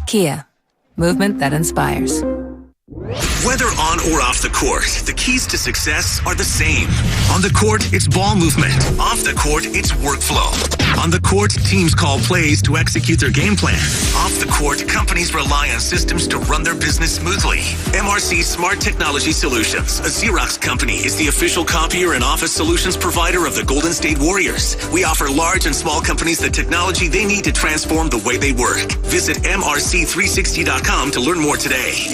Kia, movement that inspires. Whether on or off the court, the keys to success are the same. On the court, it's ball movement. Off the court, it's workflow. On the court, teams call plays to execute their game plan. Off the court, companies rely on systems to run their business smoothly. MRC Smart Technology Solutions, a Xerox company, is the official copier and office solutions provider of the Golden State Warriors. We offer large and small companies the technology they need to transform the way they work. Visit MRC360.com to learn more today.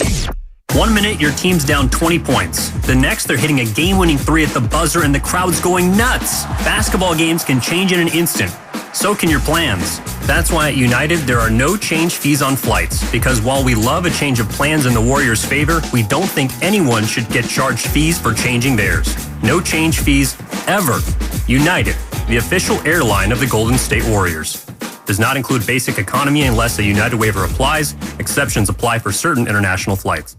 1 minute, your team's down 20 points. The next, they're hitting a game-winning three at the buzzer and the crowd's going nuts. Basketball games can change in an instant. So can your plans. That's why at United, there are no change fees on flights. Because while we love a change of plans in the Warriors' favor, we don't think anyone should get charged fees for changing theirs. No change fees, ever. United, the official airline of the Golden State Warriors. Does not include basic economy unless a United waiver applies. Exceptions apply for certain international flights.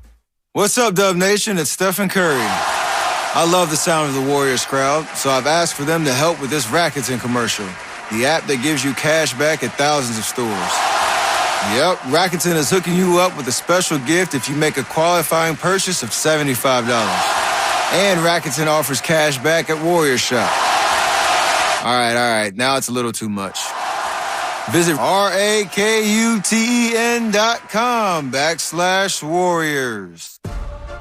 What's up, Dub Nation? It's Steph Curry. I love the sound of the Warriors crowd, so I've asked for them to help with this Rakuten commercial, the app that gives you cash back at thousands of stores. Yep, Rakuten is hooking you up with a special gift if you make a qualifying purchase of $75. And Rakuten offers cash back at Warriors Shop. All right, now it's a little too much. Visit rakuten.com/Warriors.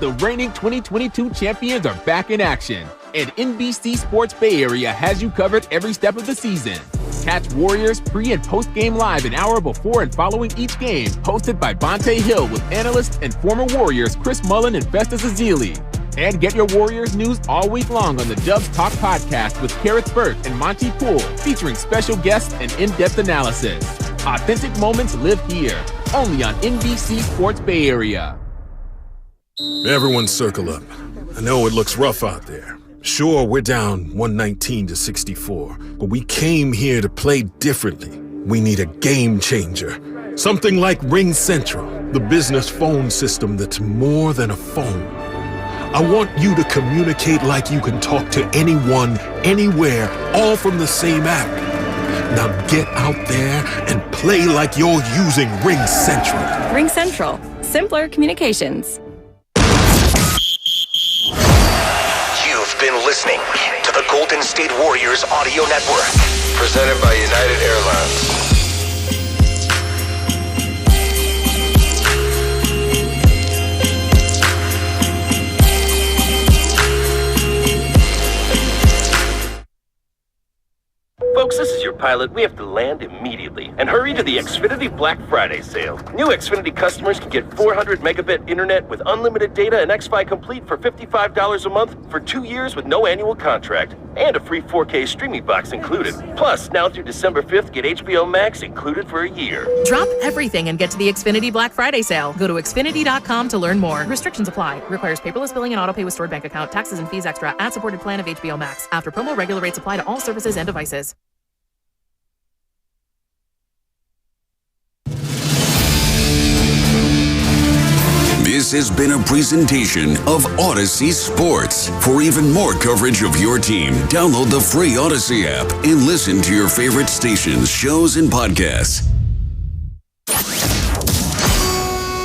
The reigning 2022 champions are back in action, and NBC Sports Bay Area has you covered every step of the season. Catch Warriors pre- and post-game live an hour before and following each game, hosted by Bonte Hill with analysts and former Warriors Chris Mullin and Festus Ezeli. And get your Warriors news all week long on the Dubs Talk podcast with Kareth Burke and Monty Poole, featuring special guests and in-depth analysis. Authentic moments live here, only on NBC Sports Bay Area. Everyone circle up. I know it looks rough out there. Sure, we're down 119-64, but we came here to play differently. We need a game changer. Something like Ring Central, the business phone system that's more than a phone. I want you to communicate like you can talk to anyone, anywhere, all from the same app. Now get out there and play like you're using Ring Central. Ring Central. Simpler communications. You've been listening to the Golden State Warriors Audio Network. Presented by United Airlines. Folks, this is your pilot. We have to land immediately and hurry to the Xfinity Black Friday sale. New Xfinity customers can get 400 megabit internet with unlimited data and Xfi Complete for $55 a month for 2 years with no annual contract. And a free 4K streaming box included. Plus, now through December 5th, get HBO Max included for a year. Drop everything and get to the Xfinity Black Friday sale. Go to Xfinity.com to learn more. Restrictions apply. Requires paperless billing and autopay with stored bank account. Taxes and fees extra. Ad-supported plan of HBO Max. After promo, regular rates apply to all services and devices. This has been a presentation of Odyssey Sports. For even more coverage of your team, download the free Odyssey app and listen to your favorite stations, shows, and podcasts.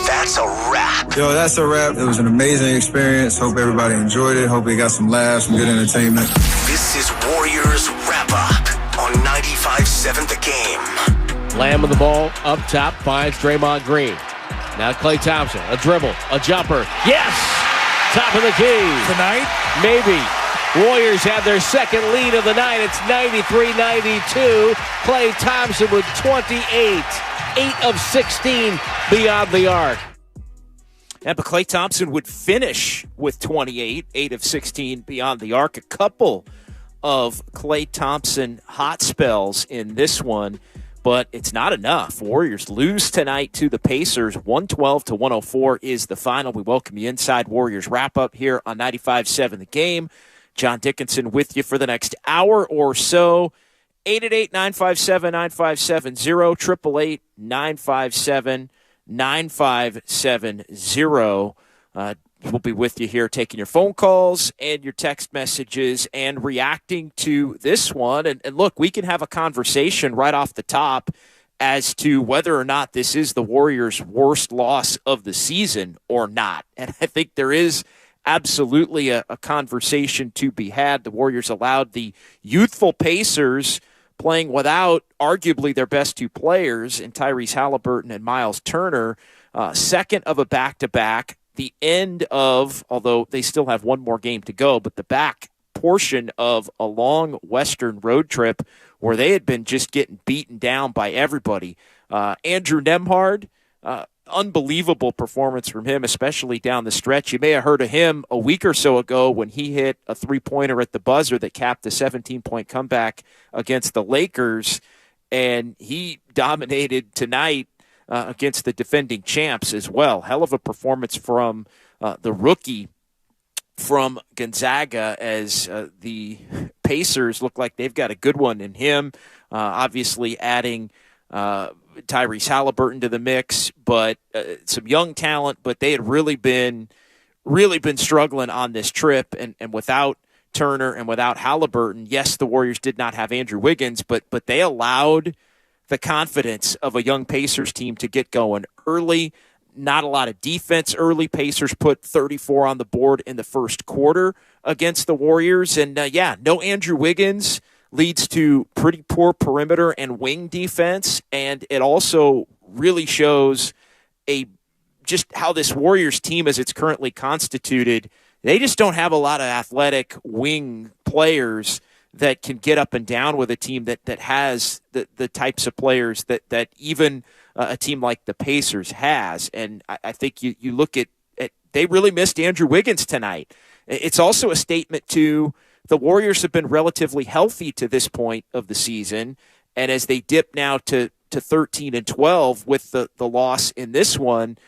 That's a wrap. Yo, that's a wrap. It was an amazing experience. Hope everybody enjoyed it. Hope we got some laughs, some good entertainment. This is Warriors Wrap Up on 95.7 The Game. Lamb of the ball up top finds Draymond Green. Now Klay Thompson, a dribble, a jumper. Yes! Top of the key. Tonight? Maybe. Warriors have their second lead of the night. It's 93-92. Klay Thompson with 28. 8 of 16 beyond the arc. Yeah, but Klay Thompson would finish with 28, 8 of 16 beyond the arc. A couple of Klay Thompson hot spells in this one, but it's not enough. Warriors lose tonight to the Pacers. 112-104 is the final. We welcome you inside Warriors Wrap-Up here on 95.7 The Game. John Dickinson with you for the next hour or so. 888-957-9570, 888-957-9570. We'll be with you here taking your phone calls and your text messages and reacting to this one. And look, we can have a conversation right off the top as to whether or not this is the Warriors' worst loss of the season or not. And I think there is absolutely a conversation to be had. The Warriors allowed the youthful Pacers, playing without arguably their best two players in Tyrese Halliburton and Miles Turner, second of a back-to-back, the end of, although they still have one more game to go, but the back portion of a long Western road trip where they had been just getting beaten down by everybody. Andrew Nembhard, unbelievable performance from him, especially down the stretch. You may have heard of him a week or so ago when he hit a three-pointer at the buzzer that capped a 17-point comeback against the Lakers, and he dominated tonight against the defending champs as well. Hell of a performance from the rookie from Gonzaga, as the Pacers look like they've got a good one in him. Obviously adding Tyrese Halliburton to the mix, but some young talent, but they had really been struggling on this trip, and without Turner and without Halliburton, yes, the Warriors did not have Andrew Wiggins, but they allowed the confidence of a young Pacers team to get going early. Not a lot of defense early. Pacers put 34 on the board in the first quarter against the Warriors. And, no Andrew Wiggins leads to pretty poor perimeter and wing defense. And it also really shows just how this Warriors team, as it's currently constituted, they just don't have a lot of athletic wing players that can get up and down with a team that has the types of players that even a team like the Pacers has. And I think you look at they really missed Andrew Wiggins tonight. It's also a statement to the Warriors have been relatively healthy to this point of the season, and as they dip now to 13-12 with the loss in this one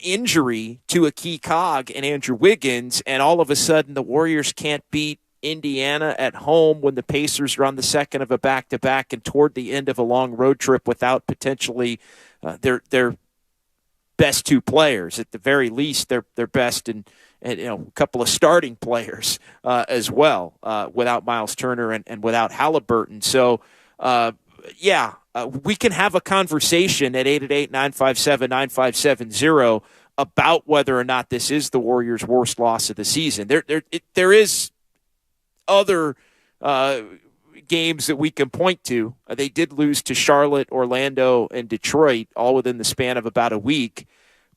injury to a key cog in Andrew Wiggins, and all of a sudden the Warriors can't beat Indiana at home when the Pacers are on the second of a back-to-back and toward the end of a long road trip without potentially their best two players, at the very least their best and a couple of starting players as well, without Miles Turner and without Halliburton. So we can have a conversation at 888-957-9570 about whether or not this is the Warriors' worst loss of the season. There is other games that we can point to. They did lose to Charlotte, Orlando, and Detroit all within the span of about a week,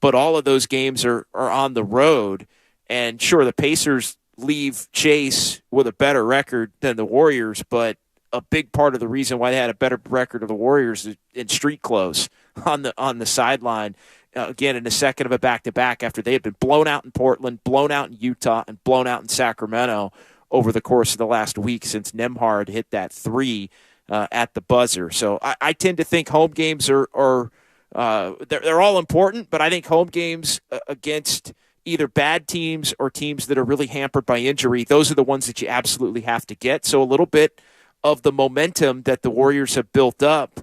but all of those games are on the road. And sure, the Pacers leave Chase with a better record than the Warriors, but a big part of the reason why they had a better record of the Warriors is in street clothes on the sideline. Again, in the second of a back-to-back after they had been blown out in Portland, blown out in Utah, and blown out in Sacramento over the course of the last week since Nembhard hit that three at the buzzer. So I tend to think home games are they're all important, but I think home games against either bad teams or teams that are really hampered by injury, those are the ones that you absolutely have to get. So a little bit of the momentum that the Warriors have built up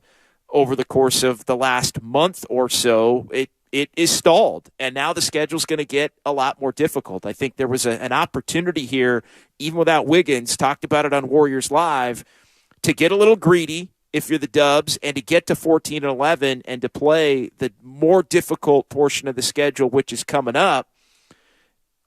over the course of the last month or so, it is stalled, and now the schedule's going to get a lot more difficult. I think there was an opportunity here, even without Wiggins, talked about it on Warriors Live, to get a little greedy if you're the Dubs, and to get to 14-11 and to play the more difficult portion of the schedule, which is coming up,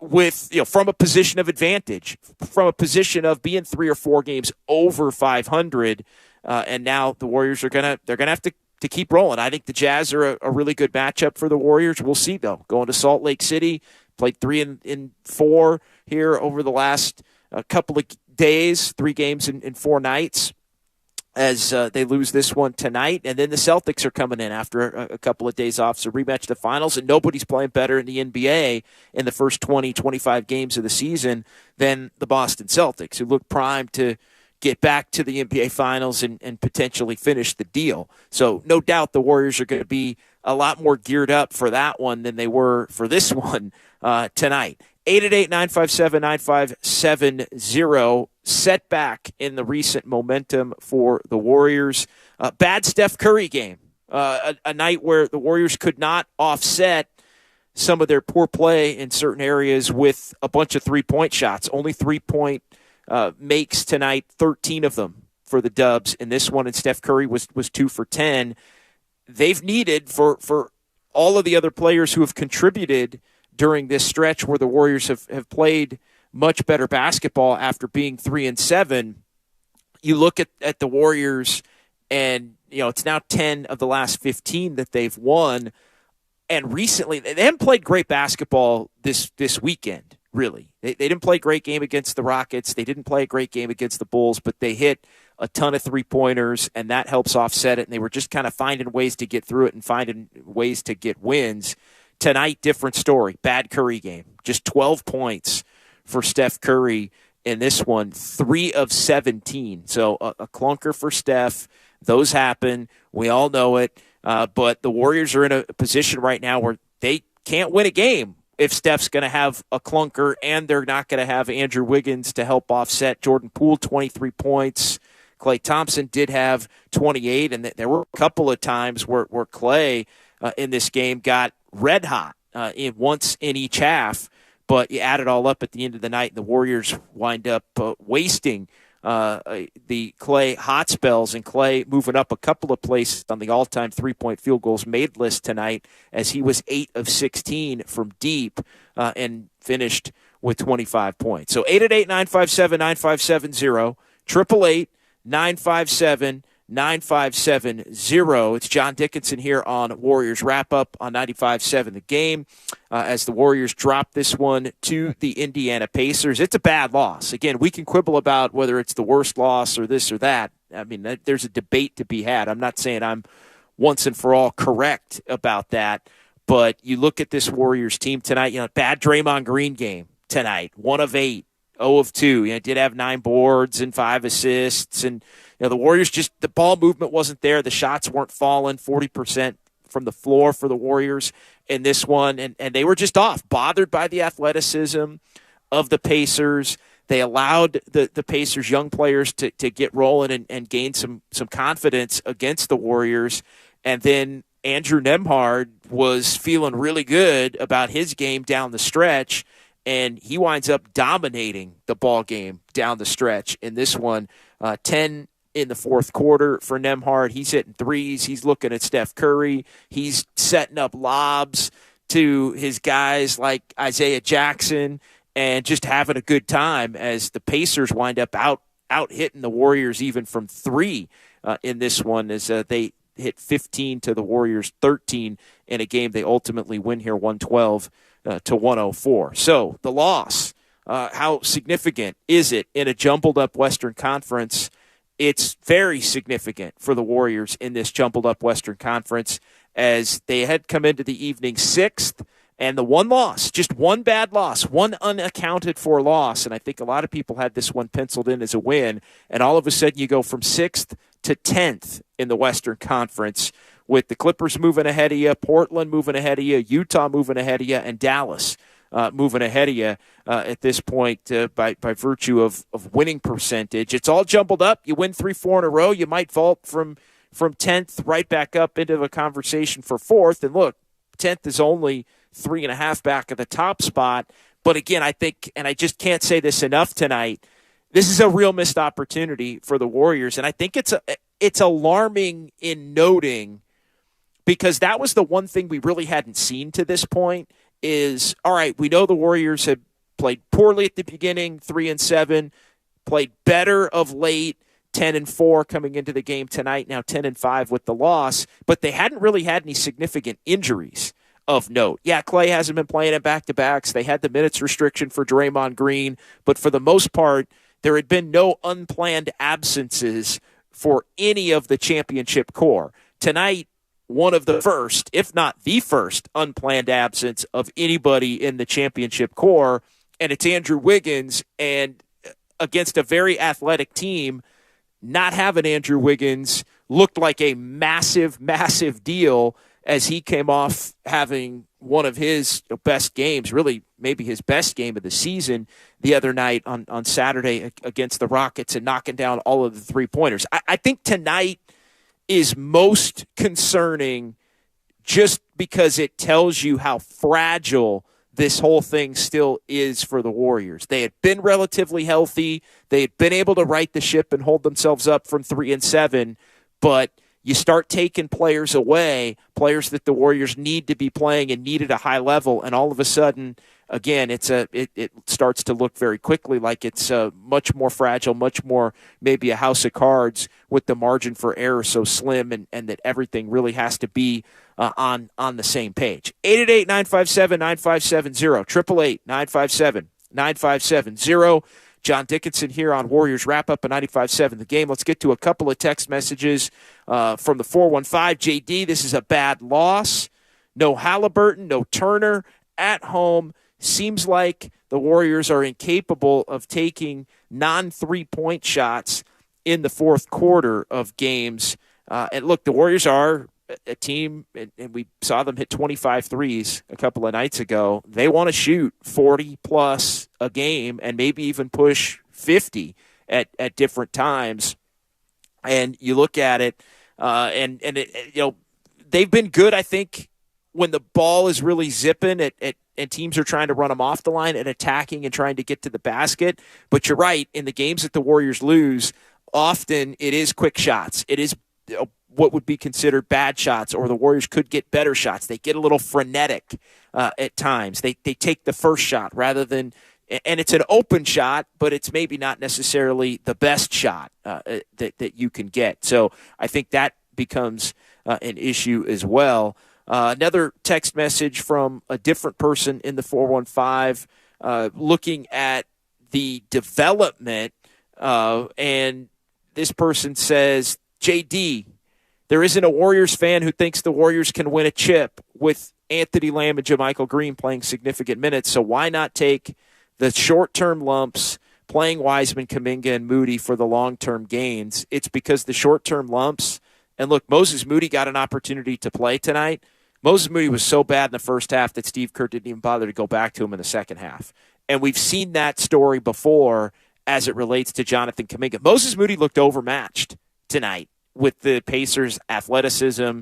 with from a position of advantage, from a position of being 3 or 4 games over 500, and now the Warriors they're gonna have to keep rolling. I think the Jazz are a really good matchup for the Warriors. We'll see, though. Going to Salt Lake City, played 3 in 4 here over the last couple of days, 3 games in 4 nights, as they lose this one tonight. And then the Celtics are coming in after a couple of days off, so rematch the finals, and nobody's playing better in the NBA in the first 20, 25 games of the season than the Boston Celtics, who look primed to get back to the NBA Finals and potentially finish the deal. So no doubt the Warriors are going to be a lot more geared up for that one than they were for this one tonight. 888-957-9570. Setback in the recent momentum for the Warriors. Bad Steph Curry game. A night where the Warriors could not offset some of their poor play in certain areas with a bunch of three-point shots. Only 3-point makes tonight, 13 of them for the Dubs in this one, and Steph Curry was 2 for 10. They've needed for all of the other players who have contributed during this stretch where the Warriors have played much better basketball after being 3-7. You look at the Warriors, and it's now 10 of the last 15 that they've won. And recently, they haven't played great basketball this weekend, really. They didn't play a great game against the Rockets. They didn't play a great game against the Bulls, but they hit a ton of three-pointers, and that helps offset it. And they were just kind of finding ways to get through it and finding ways to get wins. Tonight, different story. Bad Curry game. Just 12 points for Steph Curry in this one. 3 of 17. So a clunker for Steph. Those happen. We all know it. But the Warriors are in a position right now where they can't win a game if Steph's going to have a clunker, and they're not going to have Andrew Wiggins to help offset. Jordan Poole, 23 points. Klay Thompson did have 28, and there were a couple of times where Klay in this game got red hot once in each half, but you add it all up at the end of the night, and the Warriors wind up wasting the Klay hot spells, and Klay moving up a couple of places on the all-time three-point field goals made list tonight, as he was 8 of 16 from deep and finished with 25 points. So 888-957-9570, 888-957-9570. It's John Dickinson here on Warriors Wrap-Up on 95.7 The Game as the Warriors drop this one to the Indiana Pacers. It's a bad loss. Again, we can quibble about whether it's the worst loss or this or that. I mean, there's a debate to be had. I'm not saying I'm once and for all correct about that, but you look at this Warriors team tonight, bad Draymond Green game tonight, 1 of 8. 0 of 2. Did have 9 boards and 5 assists. And the Warriors the ball movement wasn't there. The shots weren't falling. 40% from the floor for the Warriors in this one. And they were just off, bothered by the athleticism of the Pacers. They allowed the Pacers' young players to get rolling and gain some confidence against the Warriors. And then Andrew Nembhard was feeling really good about his game down the stretch, and he winds up dominating the ball game down the stretch in this one. 10 in the fourth quarter for Nembhard. He's hitting threes. He's looking at Steph Curry. He's setting up lobs to his guys like Isaiah Jackson and just having a good time as the Pacers wind up out hitting the Warriors even from 3 in this one, as they hit 15 to the Warriors 13 in a game they ultimately win here 112 to 104. So the loss, how significant is it in a jumbled up Western Conference? It's very significant for the Warriors in this jumbled up Western Conference, as they had come into the evening 6th, and the one loss, just one bad loss, one unaccounted for loss, and I think a lot of people had this one penciled in as a win, and all of a sudden you go from 6th to 10th in the Western Conference, with the Clippers moving ahead of you, Portland moving ahead of you, Utah moving ahead of you, and Dallas moving ahead of you at this point by virtue of winning percentage. It's all jumbled up. You win 3-4 in a row, you might vault from 10th right back up into a conversation for 4th. And look, 10th is only 3.5 back of the top spot. But again, I think, and I just can't say this enough tonight, this is a real missed opportunity for the Warriors. And I think it's alarming in noting, because that was the one thing we really hadn't seen to this point is, all right, we know the Warriors had played poorly at the beginning, 3-7, played better of late, 10-4 coming into the game tonight, now 10-5 with the loss, but they hadn't really had any significant injuries of note. Yeah, Klay hasn't been playing at back-to-backs. They had the minutes restriction for Draymond Green, but for the most part, there had been no unplanned absences for any of the championship core. Tonight, one of the first, if not the first, unplanned absence of anybody in the championship core, and it's Andrew Wiggins, and against a very athletic team, not having Andrew Wiggins looked like a massive, massive deal as he came off having one of his best games, really maybe his best game of the season the other night on Saturday against the Rockets and knocking down all of the three-pointers. I think tonight is most concerning just because it tells you how fragile this whole thing still is for the Warriors. They had been relatively healthy. They had been able to right the ship and hold themselves up from 3-7, but you start taking players away, players that the Warriors need to be playing and need at a high level, and all of a sudden, again, it starts to look very quickly like it's much more fragile, much more maybe a house of cards with the margin for error so slim, and that everything really has to be on the same page. 888-957-9570, 888-957-9570. John Dickinson here on Warriors Wrap-Up at 95.7 The Game. Let's get to a couple of text messages from the 415. JD, this is a bad loss. No Halliburton, no Turner at home. Seems like the Warriors are incapable of taking non-3-point shots in the fourth quarter of games. And look, the Warriors are a team, and we saw them hit 25 threes a couple of nights ago. They want to shoot 40-plus a game and maybe even push 50 at different times. And you look at it, and they've been good, I think, when the ball is really zipping and teams are trying to run them off the line and attacking and trying to get to the basket. But you're right, in the games that the Warriors lose, often it is quick shots. It is what would be considered bad shots, or the Warriors could get better shots. They get a little frenetic at times. They take the first shot rather than – and it's an open shot, but it's maybe not necessarily the best shot that you can get. So I think that becomes an issue as well. Another text message from a different person in the 415 looking at the development, and this person says, JD, there isn't a Warriors fan who thinks the Warriors can win a chip with Anthony Lamb and JaMychal Green playing significant minutes, so why not take the short-term lumps, playing Wiseman, Kuminga, and Moody for the long-term gains? It's because the short-term lumps, and look, Moses Moody got an opportunity to play tonight. Moses Moody was so bad in the first half that Steve Kerr didn't even bother to go back to him in the second half. And we've seen that story before as it relates to Jonathan Kuminga. Moses Moody looked overmatched tonight with the Pacers' athleticism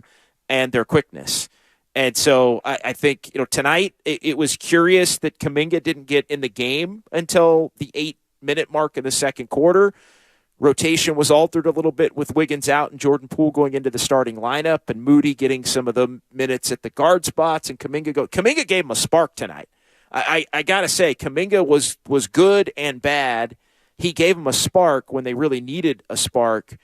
and their quickness. And so I think, tonight it was curious that Kuminga didn't get in the game until the 8-minute mark in the second quarter. Rotation was altered a little bit with Wiggins out and Jordan Poole going into the starting lineup, and Moody getting some of the minutes at the guard spots, and Kuminga gave him a spark tonight. I got to say, Kuminga was good and bad. He gave him a spark when they really needed a spark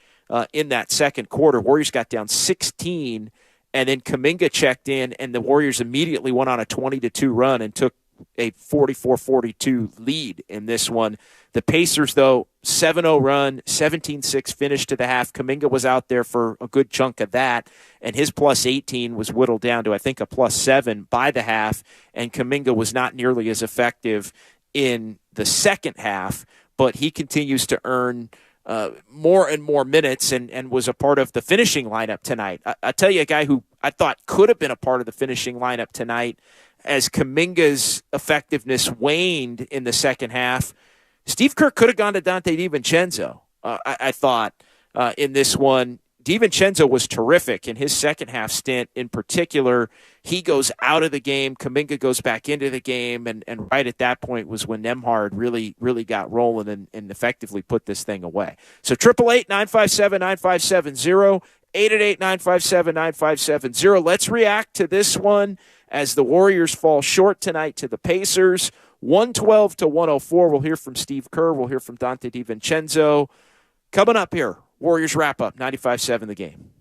in that second quarter. Warriors got down 16, and then Kuminga checked in, and the Warriors immediately went on a 20-2 run and took a 44-42 lead in this one. The Pacers, though, 7-0 run, 17-6 finish to the half. Kuminga was out there for a good chunk of that, and his plus 18 was whittled down to, I think, a plus 7 by the half, and Kuminga was not nearly as effective in the second half, but he continues to earn more and more minutes and was a part of the finishing lineup tonight. I tell you, a guy who I thought could have been a part of the finishing lineup tonight, as Kuminga's effectiveness waned in the second half, Steve Kerr could have gone to Dante DiVincenzo, I thought, in this one. DiVincenzo was terrific in his second half stint in particular. He goes out of the game. Kuminga goes back into the game, and right at that point was when Nembhard really got rolling and effectively put this thing away. So 888-957-9570, 888-957-9570. Let's react to this one as the Warriors fall short tonight to the Pacers, 112-104. We'll hear from Steve Kerr. We'll hear from Dante DiVincenzo. Coming up here, Warriors Wrap-Up, 95.7 The Game.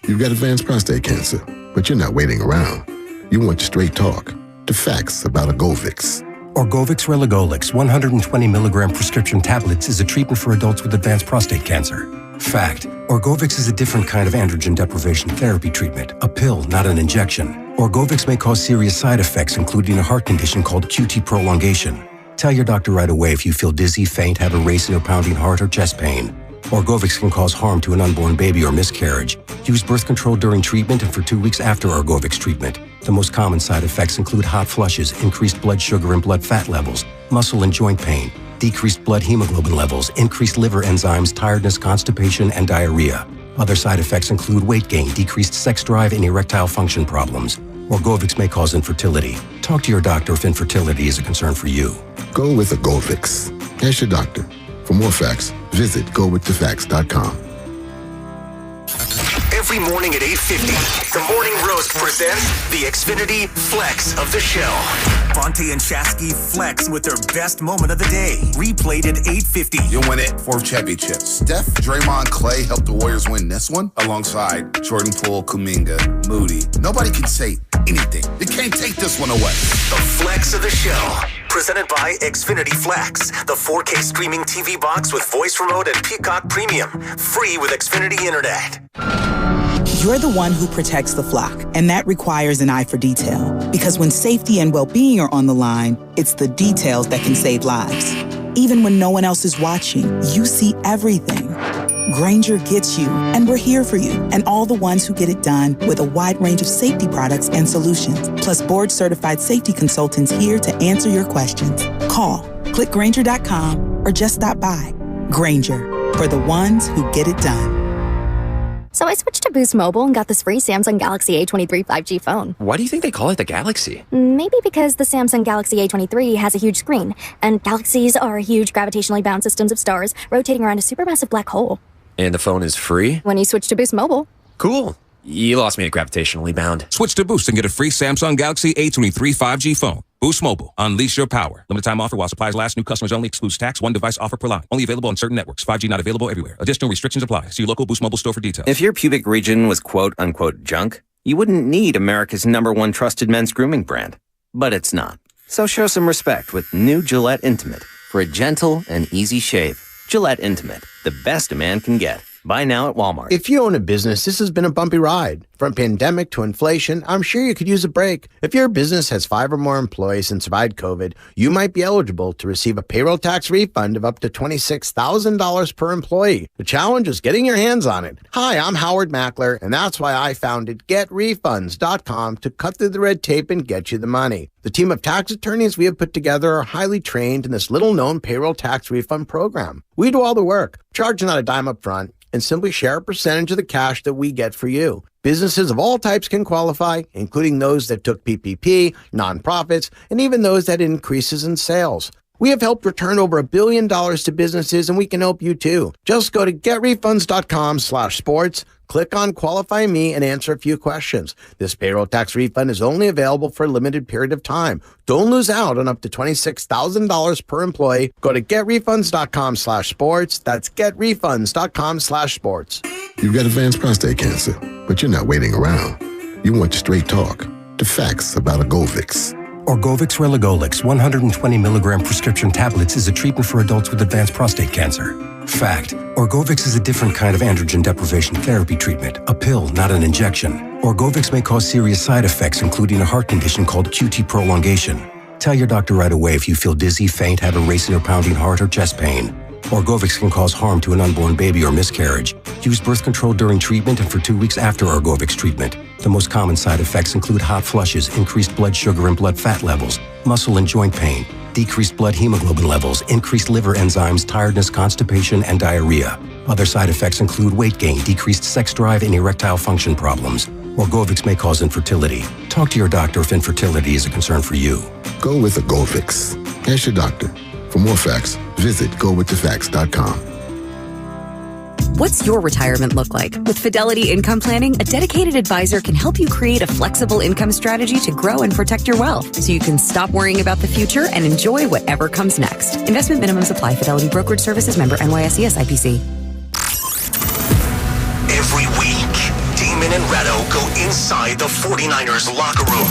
You've got advanced prostate cancer, but you're not waiting around. You want straight talk, the facts about Orgovix. Orgovix Relagolix 120 milligram prescription tablets is a treatment for adults with advanced prostate cancer. Fact: Orgovix is a different kind of androgen deprivation therapy treatment, a pill, not an injection. Orgovix may cause serious side effects, including a heart condition called QT prolongation. Tell your doctor right away if you feel dizzy, faint, have a racing or pounding heart, or chest pain. Orgovix can cause harm to an unborn baby or miscarriage. Use birth control during treatment and for 2 weeks after Orgovix treatment. The most common side effects include hot flushes, increased blood sugar and blood fat levels, muscle and joint pain, decreased blood hemoglobin levels, increased liver enzymes, tiredness, constipation, and diarrhea. Other side effects include weight gain, decreased sex drive, and erectile function problems. Orgovix may cause infertility. Talk to your doctor if infertility is a concern for you. Go with Orgovix. Ask your doctor. For more facts, visit gowiththefacts.com. Every morning at 8:50, the Morning Roast presents the Xfinity Flex of the Show. Fonte and Shasky flex with their best moment of the day. Replayed at 8:50. You'll win it. Fourth championship. Steph, Draymond, Clay helped the Warriors win this one alongside Jordan Poole, Kuminga, Moody. Nobody can say anything. You can't take this one away. The Flex of the Show. Presented by Xfinity Flex, the 4K streaming TV box with voice remote and Peacock Premium. Free with Xfinity Internet. You're the one who protects the flock, and that requires an eye for detail. Because when safety and well-being are on the line, it's the details that can save lives. Even when no one else is watching, you see everything. Grainger gets you, and we're here for you, and all the ones who get it done with a wide range of safety products and solutions, plus board-certified safety consultants here to answer your questions. Call, click Grainger.com, or just stop by. Grainger, for the ones who get it done. So I switched to Boost Mobile and got this free Samsung Galaxy A23 5G phone. Why do you think they call it the Galaxy? Maybe because the Samsung Galaxy A23 has a huge screen, and galaxies are huge gravitationally bound systems of stars rotating around a supermassive black hole. And the phone is free? When you switch to Boost Mobile. Cool. You lost me at gravitationally bound. Switch to Boost and get a free Samsung Galaxy A23 5G phone. Boost Mobile. Unleash your power. Limited time offer while supplies last. New customers only. Excludes tax. One device offer per line. Only available on certain networks. 5G not available everywhere. Additional restrictions apply. See your local Boost Mobile store for details. If your pubic region was quote-unquote junk, you wouldn't need America's #1 trusted men's grooming brand. But it's not. So show some respect with new Gillette Intimate for a gentle and easy shave. Gillette Intimate. The best a man can get. Buy now at Walmart. If you own a business, this has been a bumpy ride. From pandemic to inflation, I'm sure you could use a break. If your business has 5 or more employees and survived COVID, you might be eligible to receive a payroll tax refund of up to $26,000 per employee. The challenge is getting your hands on it. Hi, I'm Howard Mackler, and that's why I founded GetRefunds.com to cut through the red tape and get you the money. The team of tax attorneys we have put together are highly trained in this little-known payroll tax refund program. We do all the work, charge not a dime up front, and simply share a percentage of the cash that we get for you. Businesses of all types can qualify, including those that took PPP, nonprofits, and even those that had increases in sales. We have helped return over $1 billion to businesses, and we can help you too. Just go to getrefunds.com/sports, click on Qualify Me, and answer a few questions. This payroll tax refund is only available for a limited period of time. Don't lose out on up to $26,000 per employee. Go to getrefunds.com/sports. That's getrefunds.com/sports. You've got advanced prostate cancer, but you're not waiting around. You want straight talk, the facts about Orgovix. Orgovix Relagolix 120 milligram prescription tablets is a treatment for adults with advanced prostate cancer. Fact: Orgovix is a different kind of androgen deprivation therapy treatment, a pill, not an injection. Orgovix may cause serious side effects, including a heart condition called QT prolongation. Tell your doctor right away if you feel dizzy, faint, have a racing or pounding heart, or chest pain. Orgovix can cause harm to an unborn baby or miscarriage. Use birth control during treatment and for 2 weeks after Orgovix treatment. The most common side effects include hot flushes, increased blood sugar and blood fat levels, muscle and joint pain, decreased blood hemoglobin levels, increased liver enzymes, tiredness, constipation, and diarrhea. Other side effects include weight gain, decreased sex drive, and erectile function problems. Orgovix may cause infertility. Talk to your doctor if infertility is a concern for you. Go with Orgovix. Ask your doctor. For more facts, visit gowiththefacts.com. What's your retirement look like? With Fidelity Income Planning, a dedicated advisor can help you create a flexible income strategy to grow and protect your wealth so you can stop worrying about the future and enjoy whatever comes next. Investment minimums apply. Fidelity Brokerage Services member NYSE SIPC. Every week, Damon and Ratto go inside the 49ers locker room.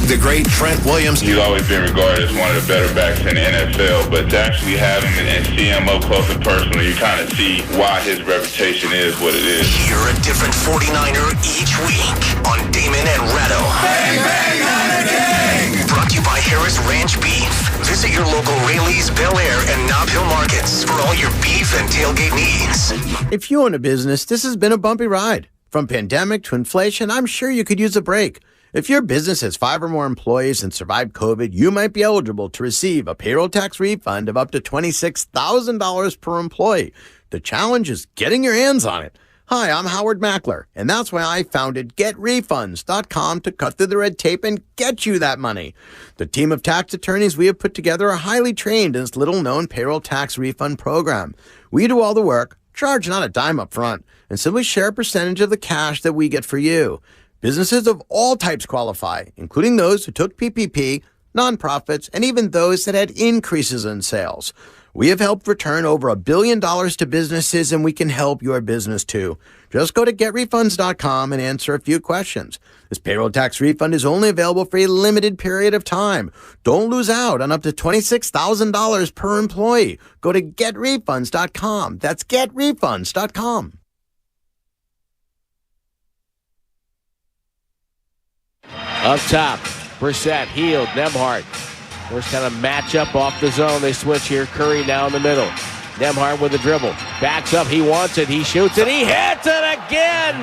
The great Trent Williams. He's always been regarded as one of the better backs in the NFL, but to actually have him and see him up close and personal, you kind of see why his reputation is what it is. Hear a different 49er each week on Damon and Ratto. Bang, bang, Niner Gang! Brought to you by Harris Ranch Beef. Visit your local Rayleigh's, Bel Air, and Nob Hill markets for all your beef and tailgate needs. If you own a business, this has been a bumpy ride. From pandemic to inflation, I'm sure you could use a break. If your business has 5 or more employees and survived COVID, you might be eligible to receive a payroll tax refund of up to $26,000 per employee. The challenge is getting your hands on it. Hi, I'm Howard Mackler, and that's why I founded GetRefunds.com to cut through the red tape and get you that money. The team of tax attorneys we have put together are highly trained in this little-known payroll tax refund program. We do all the work, charge not a dime up front, and simply share a percentage of the cash that we get for you. Businesses of all types qualify, including those who took PPP, nonprofits, and even those that had increases in sales. We have helped return over $1 billion to businesses, and we can help your business too. Just go to GetRefunds.com and answer a few questions. This payroll tax refund is only available for a limited period of time. Don't lose out on up to $26,000 per employee. Go to GetRefunds.com. That's GetRefunds.com. Up top, Brissett, Heald, Nembhard. First kind of match up off the zone. They switch here. Curry now in the middle. Nembhard with the dribble. Backs up. He wants it. He shoots it. He hits it again.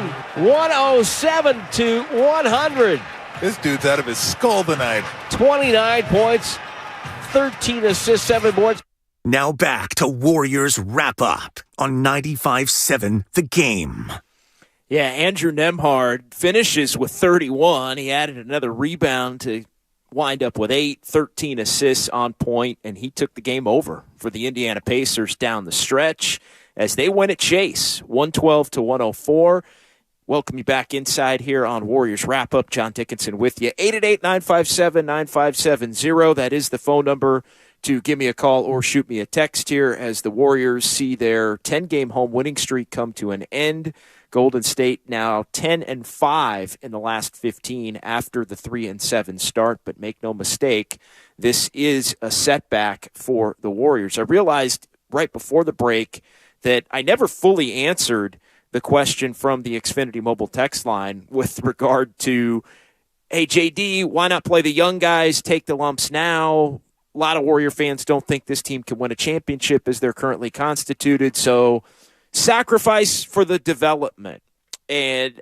107 to 100. This dude's out of his skull tonight. 29 points, 13 assists, 7 boards. Now back to Warriors Wrap-Up on 95.7 The Game. Yeah, Andrew Nembhard finishes with 31. He added another rebound to wind up with 8, 13 assists on point, and he took the game over for the Indiana Pacers down the stretch as they win at Chase, 112 to 104. Welcome you back inside here on Warriors Wrap-Up. John Dickinson with you. 888-957-9570. That is the phone number to give me a call or shoot me a text here as the Warriors see their 10-game home winning streak come to an end. Golden State now 10-5 in the last 15 after the 3-7 start, but make no mistake, this is a setback for the Warriors. I realized right before the break that I never fully answered the question from the Xfinity mobile text line with regard to, hey, JD, why not play the young guys, take the lumps now? A lot of Warrior fans don't think this team can win a championship as they're currently constituted, so sacrifice for the development. And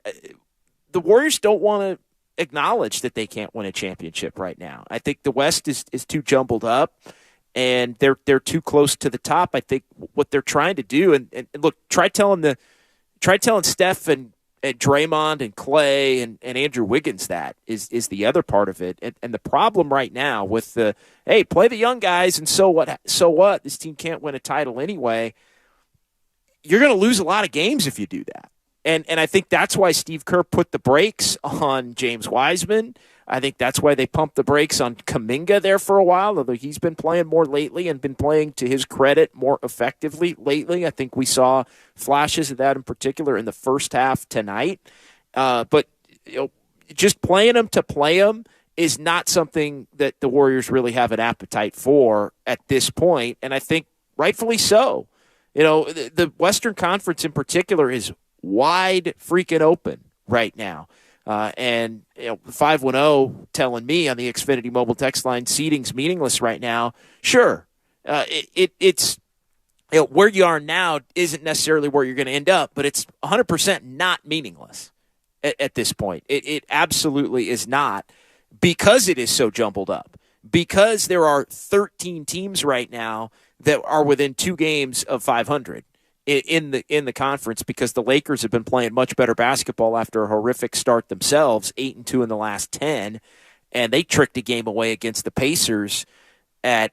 the Warriors don't want to acknowledge that they can't win a championship right now. I think the West is too jumbled up, and they're too close to the top. I think what they're trying to do, and look, try telling Steph and Draymond and Clay and Andrew Wiggins that is the other part of it. And the problem right now with the, hey, play the young guys, and so what? This team can't win a title anyway. You're going to lose a lot of games if you do that. And I think that's why Steve Kerr put the brakes on James Wiseman. I think that's why they pumped the brakes on Kuminga there for a while, although he's been playing more lately and been playing, to his credit, more effectively lately. I think we saw flashes of that in particular in the first half tonight. But just playing them to play them is not something that the Warriors really have an appetite for at this point, and I think rightfully so. The Western Conference in particular is wide freaking open right now. And 510 telling me on the Xfinity mobile text line, seeding's meaningless right now. Sure, it's where you are now isn't necessarily where you're going to end up, but it's 100% not meaningless at this point. It absolutely is not, because it is so jumbled up. Because there are 13 teams right now that are within 2 games of 500 in the conference, because the Lakers have been playing much better basketball after a horrific start themselves, 8-2 in the last 10, and they tricked a game away against the Pacers at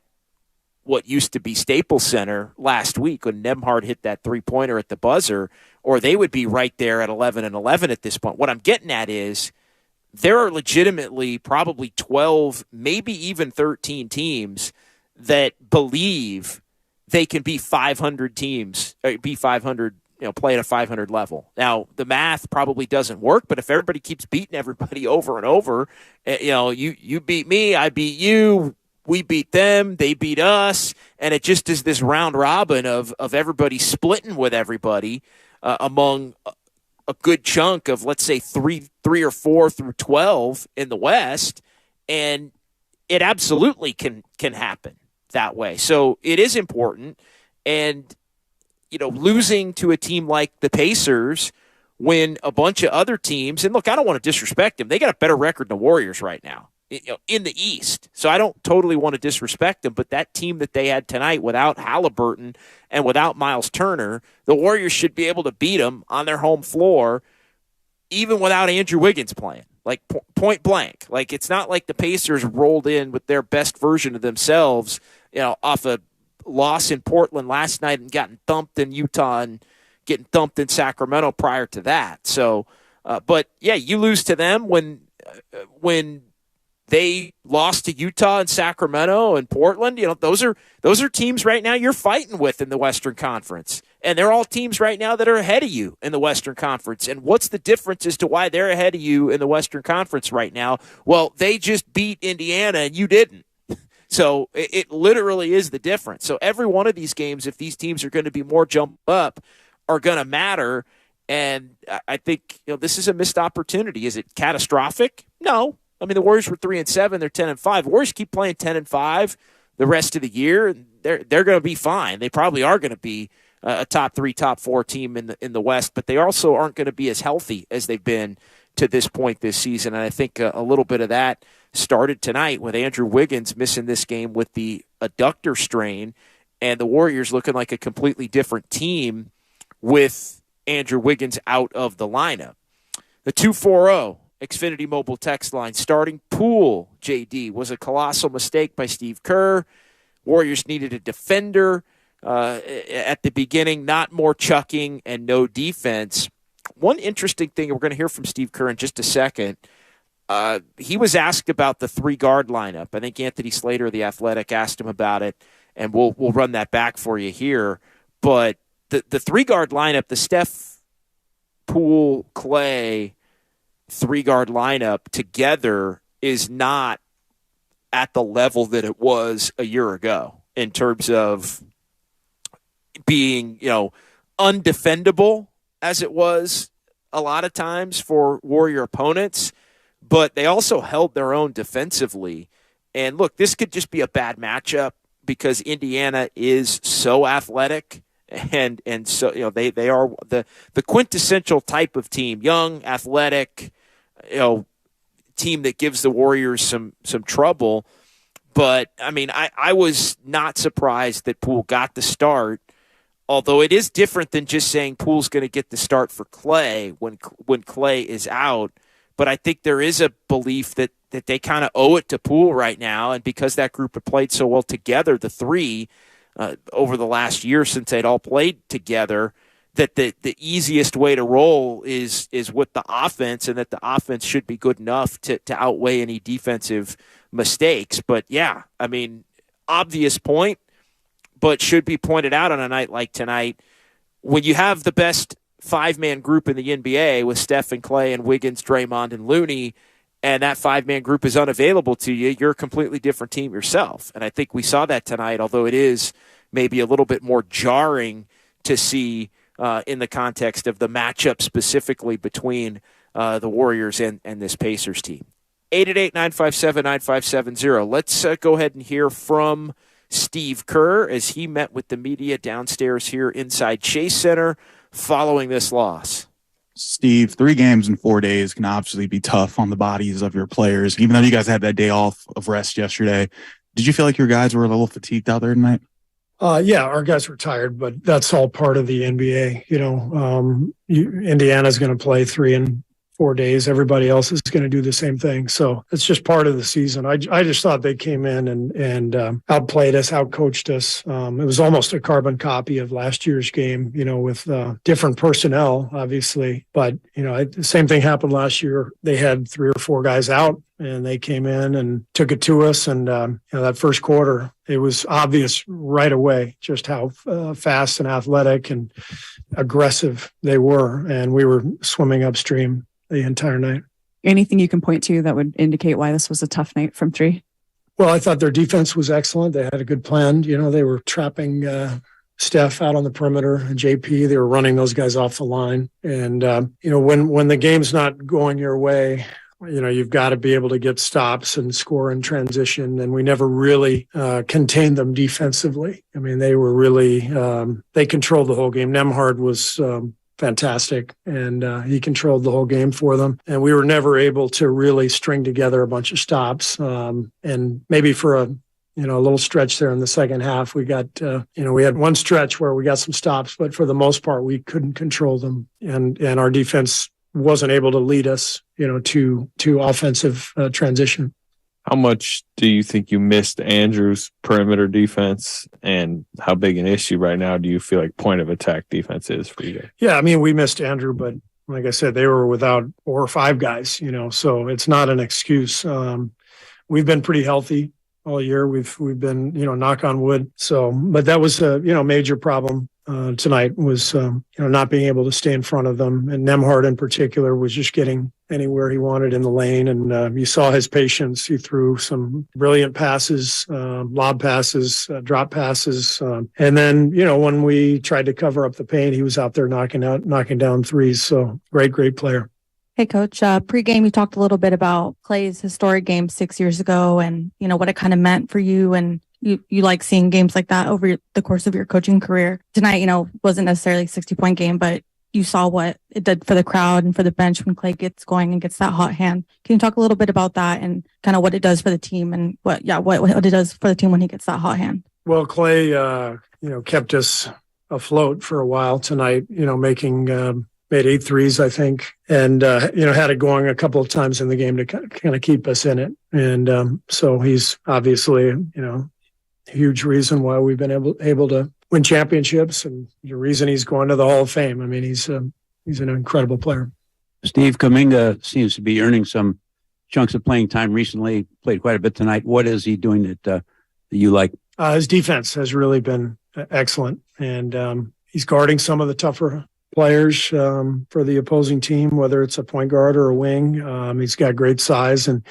what used to be Staples Center last week when Nembhard hit that three-pointer at the buzzer, or they would be right there at 11-11 at this point. What I'm getting at is there are legitimately probably 12, maybe even 13 teams that believe they can be 500 teams, or be 500, play at a 500 level. Now, the math probably doesn't work, but if everybody keeps beating everybody over and over, you beat me, I beat you, we beat them, they beat us, and it just is this round robin of everybody splitting with everybody among a good chunk of, let's say, 3 or 4 through 12 in the West, and it absolutely can happen that way. So it is important, and losing to a team like the Pacers when a bunch of other teams, and look, I don't want to disrespect them, they got a better record than the Warriors right now in the East. So I don't totally want to disrespect them, but that team that they had tonight without Halliburton and without Miles Turner, the Warriors should be able to beat them on their home floor, even without Andrew Wiggins playing, like point blank. Like, it's not like the Pacers rolled in with their best version of themselves, off a loss in Portland last night and gotten thumped in Utah and getting thumped in Sacramento prior to that. So, but yeah, you lose to them when they lost to Utah and Sacramento and Portland. Those are teams right now you're fighting with in the Western Conference. And they're all teams right now that are ahead of you in the Western Conference. And what's the difference as to why they're ahead of you in the Western Conference right now? Well, they just beat Indiana and you didn't. So it literally is the difference. So every one of these games, if these teams are going to be more jump up, are going to matter. And I think this is a missed opportunity. Is it catastrophic? No. I mean, the Warriors were 3-7. They're 10-5. Warriors keep playing 10-5 the rest of the year, and they're going to be fine. They probably are going to be a top 3, top 4 team in the West, but they also aren't going to be as healthy as they've been to this point this season. And I think a little bit of that started tonight with Andrew Wiggins missing this game with the adductor strain, and the Warriors looking like a completely different team with Andrew Wiggins out of the lineup. The 240 Xfinity Mobile text line, starting Poole, JD, was a colossal mistake by Steve Kerr. Warriors needed a defender at the beginning, not more chucking and no defense. One interesting thing, we're going to hear from Steve Kerr in just a second. He was asked about the 3-guard lineup. I think Anthony Slater of The Athletic asked him about it, and we'll run that back for you here. But the 3-guard lineup, the Steph, Poole, Clay 3-guard lineup together is not at the level that it was a year ago in terms of being, undefendable as it was a lot of times for Warrior opponents, but they also held their own defensively. And look, this could just be a bad matchup because Indiana is so athletic. And so they are the quintessential type of team, young, athletic, team that gives the Warriors some trouble. But I mean, I was not surprised that Poole got the start, although it is different than just saying Poole's going to get the start for Clay when Clay is out. But I think there is a belief that they kind of owe it to Poole right now, and because that group had played so well together, the three. Over the last year since they'd all played together, that the easiest way to roll is with the offense, and that the offense should be good enough to outweigh any defensive mistakes. But, yeah, I mean, obvious point, but should be pointed out on a night like tonight. When you have the best 5-man group in the NBA with Steph and Clay and Wiggins, Draymond, and Looney, and that 5-man group is unavailable to you, you're a completely different team yourself. And I think we saw that tonight, although it is maybe a little bit more jarring to see in the context of the matchup specifically between the Warriors and this Pacers team. 888-957-9570. Let's go ahead and hear from Steve Kerr as he met with the media downstairs here inside Chase Center following this loss. Steve, 3 games in 4 days can obviously be tough on the bodies of your players. Even though you guys had that day off of rest yesterday, did you feel like your guys were a little fatigued out there tonight? Yeah, our guys were tired, but that's all part of the NBA. Indiana's going to play 3 and 4 days. Everybody else is going to do the same thing. So it's just part of the season. I just thought they came in and outplayed us, outcoached us. It was almost a carbon copy of last year's game, with different personnel, obviously. But, the same thing happened last year. They had 3 or 4 guys out, and they came in and took it to us. And, that first quarter, it was obvious right away just how fast and athletic and aggressive they were. And we were swimming upstream the entire night. Anything you can point to that would indicate why this was a tough night from 3? Well, I thought their defense was excellent. They had a good plan. They were trapping Steph out on the perimeter and JP. They were running those guys off the line. And, when the game's not going your way, you've got to be able to get stops and score in transition. And we never really contained them defensively. I mean, they were really they controlled the whole game. Nembhard was fantastic, and he controlled the whole game for them. And we were never able to really string together a bunch of stops. And maybe for a little stretch there in the second half, we got, we had one stretch where we got some stops, but for the most part, we couldn't control them. And our defense wasn't able to lead us, to offensive transition. How much do you think you missed Andrew's perimeter defense, and how big an issue right now do you feel like point of attack defense is for you guys? Yeah, I mean, we missed Andrew, but like I said, they were without 4 or 5 guys, so it's not an excuse. We've been pretty healthy all year. We've been, knock on wood. So, but that was a, major problem tonight was, not being able to stay in front of them. And Nembhard in particular was just getting anywhere he wanted in the lane. And you saw his patience. He threw some brilliant passes, lob passes, drop passes. And then, when we tried to cover up the paint, he was out there knocking down threes. So great player. Hey, Coach, pregame, you talked a little bit about Clay's historic game 6 years ago and, what it kind of meant for you. And you like seeing games like that over the course of your coaching career. Tonight, wasn't necessarily a 60-point game, but you saw what it did for the crowd and for the bench when Clay gets going and gets that hot hand. Can you talk a little bit about that and kind of what it does for the team and what it does for the team when he gets that hot hand? Well, Clay, kept us afloat for a while tonight, making made 8 threes, I think, and, had it going a couple of times in the game to kind of keep us in it. And so he's obviously, a huge reason why we've been able to win championships and the reason he's going to the Hall of Fame. I mean, he's an incredible player. Steve, Kuminga seems to be earning some chunks of playing time recently, played quite a bit tonight. What is he doing that you like? His defense has really been excellent, and he's guarding some of the tougher players for the opposing team, whether it's a point guard or a wing. He's got great size, and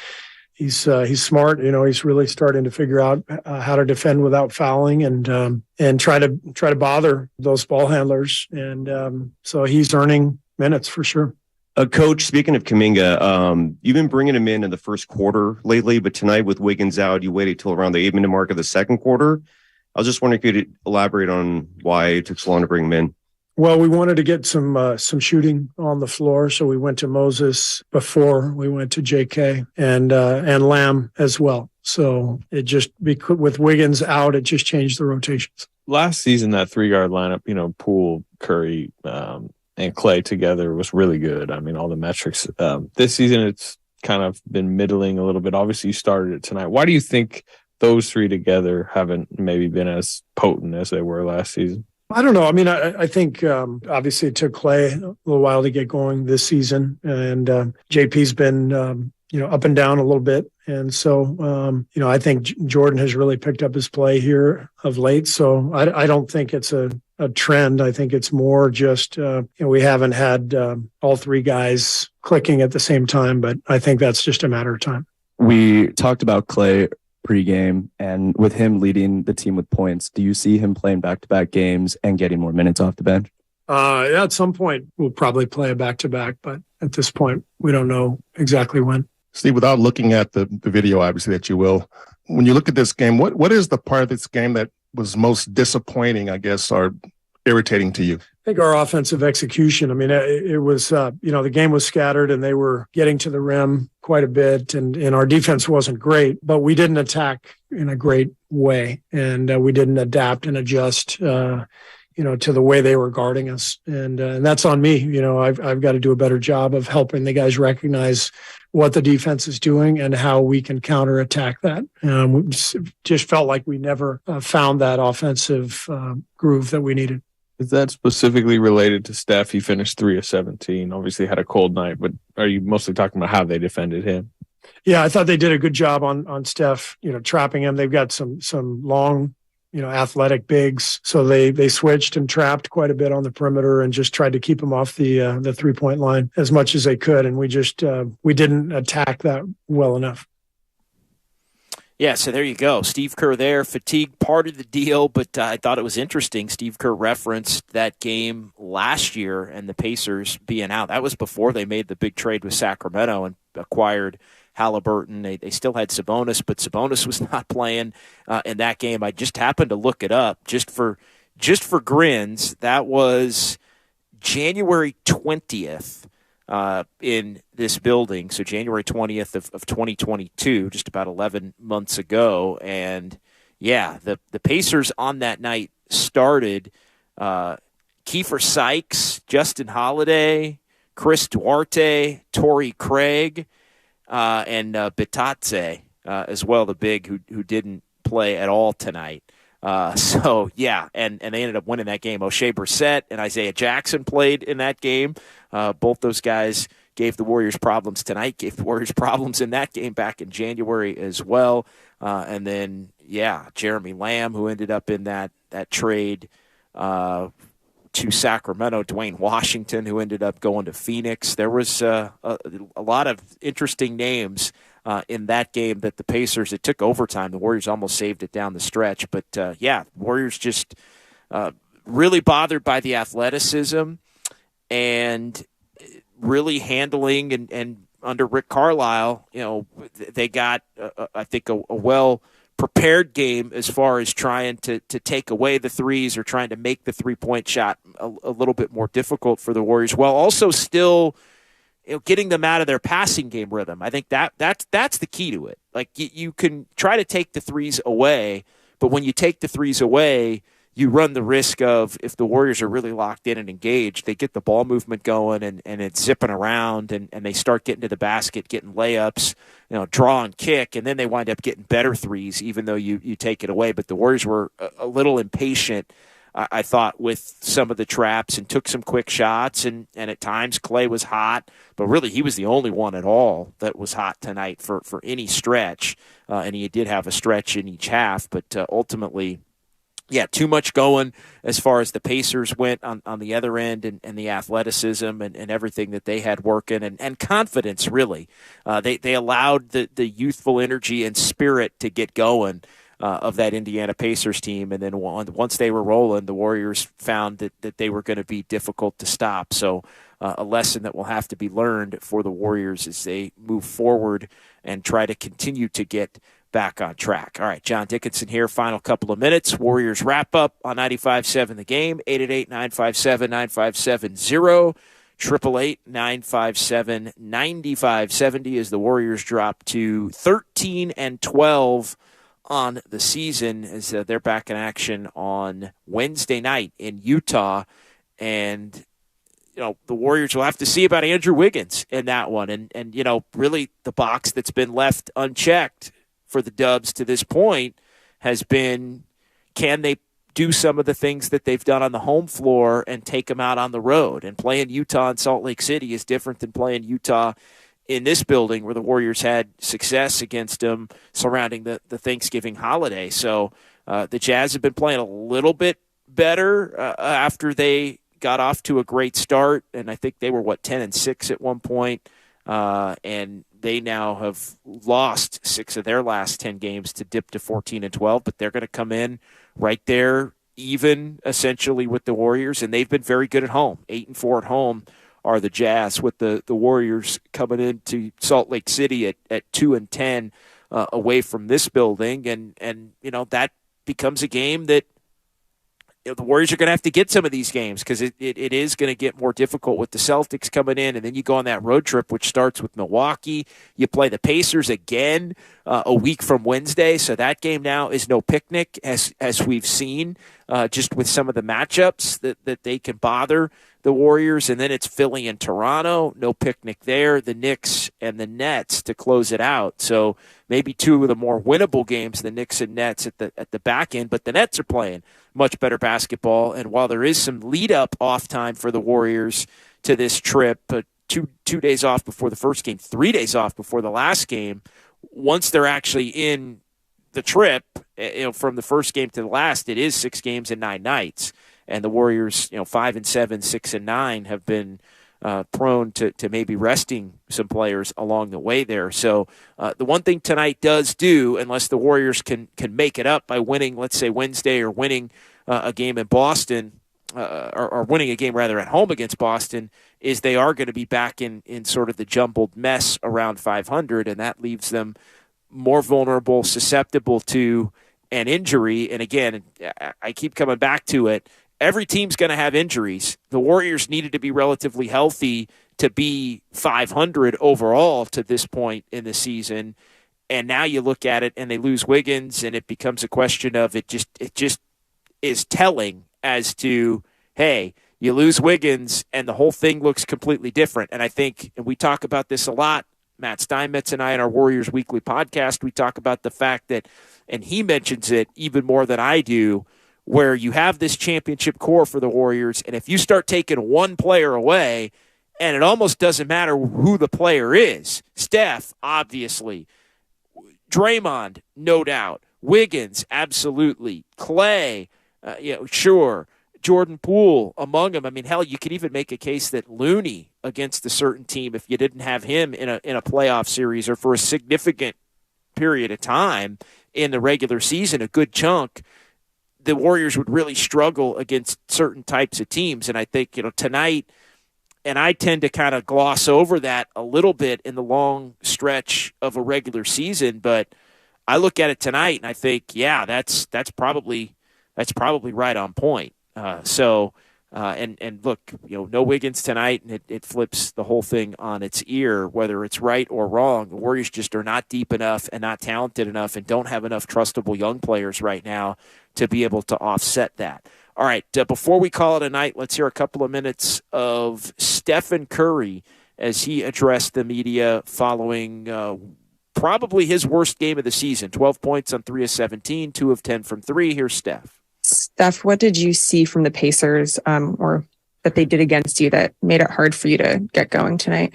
he's smart. He's really starting to figure out how to defend without fouling and try to bother those ball handlers. And so he's earning minutes for sure. Coach, speaking of Kuminga, you've been bringing him in the first quarter lately, but tonight with Wiggins out, you waited till around the 8-minute mark of the second quarter. I was just wondering if you could elaborate on why it took so long to bring him in. Well, we wanted to get some shooting on the floor, so we went to Moses before we went to JK and Lamb as well. So it just, with Wiggins out, it just changed the rotations. Last season, that 3-guard lineup, Poole, Curry, and Clay together was really good. I mean, all the metrics. This season, it's kind of been middling a little bit. Obviously, you started it tonight. Why do you think those 3 together haven't maybe been as potent as they were last season? I don't know. I mean, I think obviously it took Clay a little while to get going this season, and JP's been up and down a little bit, and so I think Jordan has really picked up his play here of late. So I don't think it's a trend. I think it's more just we haven't had all 3 guys clicking at the same time, but I think that's just a matter of time. We talked about Clay pregame, and with him leading the team with points, do you see him playing back-to-back games and getting more minutes off the bench? At some point, we'll probably play a back-to-back, but at this point, we don't know exactly when. Steve, without looking at the video, obviously, that you will, when you look at this game, what is the part of this game that was most disappointing, I guess, or irritating to you? I think our offensive execution. I mean, it was, the game was scattered and they were getting to the rim quite a bit, and our defense wasn't great, but we didn't attack in a great way, and we didn't adapt and adjust, to the way they were guarding us, and that's on me. I've got to do a better job of helping the guys recognize what the defense is doing and how we can counterattack that. We just felt like we never found that offensive groove that we needed. Is that specifically related to Steph? He finished 3 of 17. Obviously had a cold night, but are you mostly talking about how they defended him? Yeah, I thought they did a good job on Steph, trapping him. They've got some long, athletic bigs. So they switched and trapped quite a bit on the perimeter and just tried to keep him off the 3-point line as much as they could. And we just, we didn't attack that well enough. Yeah, so there you go. Steve Kerr there, fatigue, part of the deal, but I thought it was interesting. Steve Kerr referenced that game last year and the Pacers being out. That was before they made the big trade with Sacramento and acquired Halliburton. They still had Sabonis, but Sabonis was not playing in that game. I just happened to look it up just for grins. That was January 20th in this building. So January 20th of 2022, just about 11 months ago. And yeah, the Pacers on that night started Kiefer Sykes, Justin Holiday, Chris Duarte, Torrey Craig, and Bitatse as well, the big who didn't play at all tonight. So, yeah, and they ended up winning that game. O'Shea Brissett and Isaiah Jackson played in that game. Both those guys gave the Warriors problems tonight, gave the Warriors problems in that game back in January as well. And then, yeah, Jeremy Lamb, who ended up in that trade to Sacramento, Dwayne Washington, who ended up going to Phoenix. There was a lot of interesting names in that game that the Pacers, it took overtime. The Warriors almost saved it down the stretch. But, yeah, Warriors just really bothered by the athleticism and really handling and under Rick Carlisle, they got, I think, a well-prepared game as far as trying to take away the threes or trying to make the three-point shot a little bit more difficult for the Warriors, while also still getting them out of their passing game rhythm. I think that's the key to it. Like, you can try to take the threes away, but when you take the threes away, you run the risk of, if the Warriors are really locked in and engaged, they get the ball movement going and it's zipping around and they start getting to the basket, getting layups, draw and kick, and then they wind up getting better threes even though you take it away. But the Warriors were a little impatient, I thought, with some of the traps and took some quick shots, and at times Clay was hot, but really he was the only one at all that was hot tonight for any stretch, and he did have a stretch in each half, but ultimately, yeah, too much going as far as the Pacers went on the other end, and the athleticism and everything that they had working, and confidence, really. They allowed the youthful energy and spirit to get going of that Indiana Pacers team, and then once they were rolling, the Warriors found that they were going to be difficult to stop. So a lesson that will have to be learned for the Warriors as they move forward and try to continue to get back on track. All right, John Dickinson here, final couple of minutes. Warriors wrap up on 95.7 The Game, 888-957-9570, 888-957-9570 as the Warriors drop to 13-12 on the season as they're back in action on Wednesday night in Utah. And the Warriors will have to see about Andrew Wiggins in that one. And really the box that's been left unchecked for the Dubs to this point has been, can they do some of the things that they've done on the home floor and take them out on the road? And playing Utah in Salt Lake City is different than playing Utah in this building where the Warriors had success against them surrounding the Thanksgiving holiday. So the Jazz have been playing a little bit better after they got off to a great start. And I think they were, 10-6 at one point. And they now have lost 6 of their last 10 games to dip to 14-12, but they're going to come in right there even essentially with the Warriors, and they've been very good at home. 8-4 at home are the Jazz, with the Warriors coming into Salt Lake City at 2-10 away from this building, and that becomes a game that the Warriors are going to have to get some of these games because it is going to get more difficult with the Celtics coming in, and then you go on that road trip, which starts with Milwaukee. You play the Pacers again a week from Wednesday, so that game now is no picnic, as we've seen just with some of the matchups that they can bother the Warriors, and then it's Philly and Toronto, no picnic there, the Knicks and the Nets to close it out. So maybe two of the more winnable games, the Knicks and Nets at the back end, but the Nets are playing much better basketball, and while there is some lead-up off time for the Warriors to this trip, 2 days off before the first game, 3 days off before the last game, once they're actually in the trip, from the first game to the last, it is 6 games and 9 nights. And the Warriors, 5-7, 6-9, have been prone to maybe resting some players along the way there. So the one thing tonight does do, unless the Warriors can make it up by winning, let's say Wednesday, or winning a game in Boston, or winning a game rather at home against Boston, is they are going to be back in sort of the jumbled mess around 500, and that leaves them more vulnerable, susceptible to an injury. And again, I keep coming back to it. every team's going to have injuries. The Warriors needed to be relatively healthy to be 500 overall to this point in the season. And now you look at it and they lose Wiggins, and it becomes a question of it just is telling as to, hey, you lose Wiggins and the whole thing looks completely different. And I think, and we talk about this a lot, Matt Steinmetz and I in our Warriors Weekly podcast, we talk about the fact that, and he mentions it even more than I do, where you have this championship core for the Warriors, and if you start taking one player away, and it almost doesn't matter who the player is, Steph, obviously, Draymond, no doubt, Wiggins, absolutely, Clay, sure, Jordan Poole among them. I mean, hell, you could even make a case that Looney against a certain team, if you didn't have him in a playoff series or for a significant period of time in the regular season, a good chunk, the Warriors would really struggle against certain types of teams. And I think, tonight, and I tend to kind of gloss over that a little bit in the long stretch of a regular season, but I look at it tonight and I think, yeah, that's probably right on point. And look, no Wiggins tonight, and it flips the whole thing on its ear, whether it's right or wrong. The Warriors just are not deep enough and not talented enough and don't have enough trustable young players right now to be able to offset that. All right, before we call it a night, let's hear a couple of minutes of Stephen Curry as he addressed the media following probably his worst game of the season. 12 points on 3 of 17, 2 of 10 from 3. Here's Steph. Steph, what did you see from the Pacers or that they did against you that made it hard for you to get going tonight?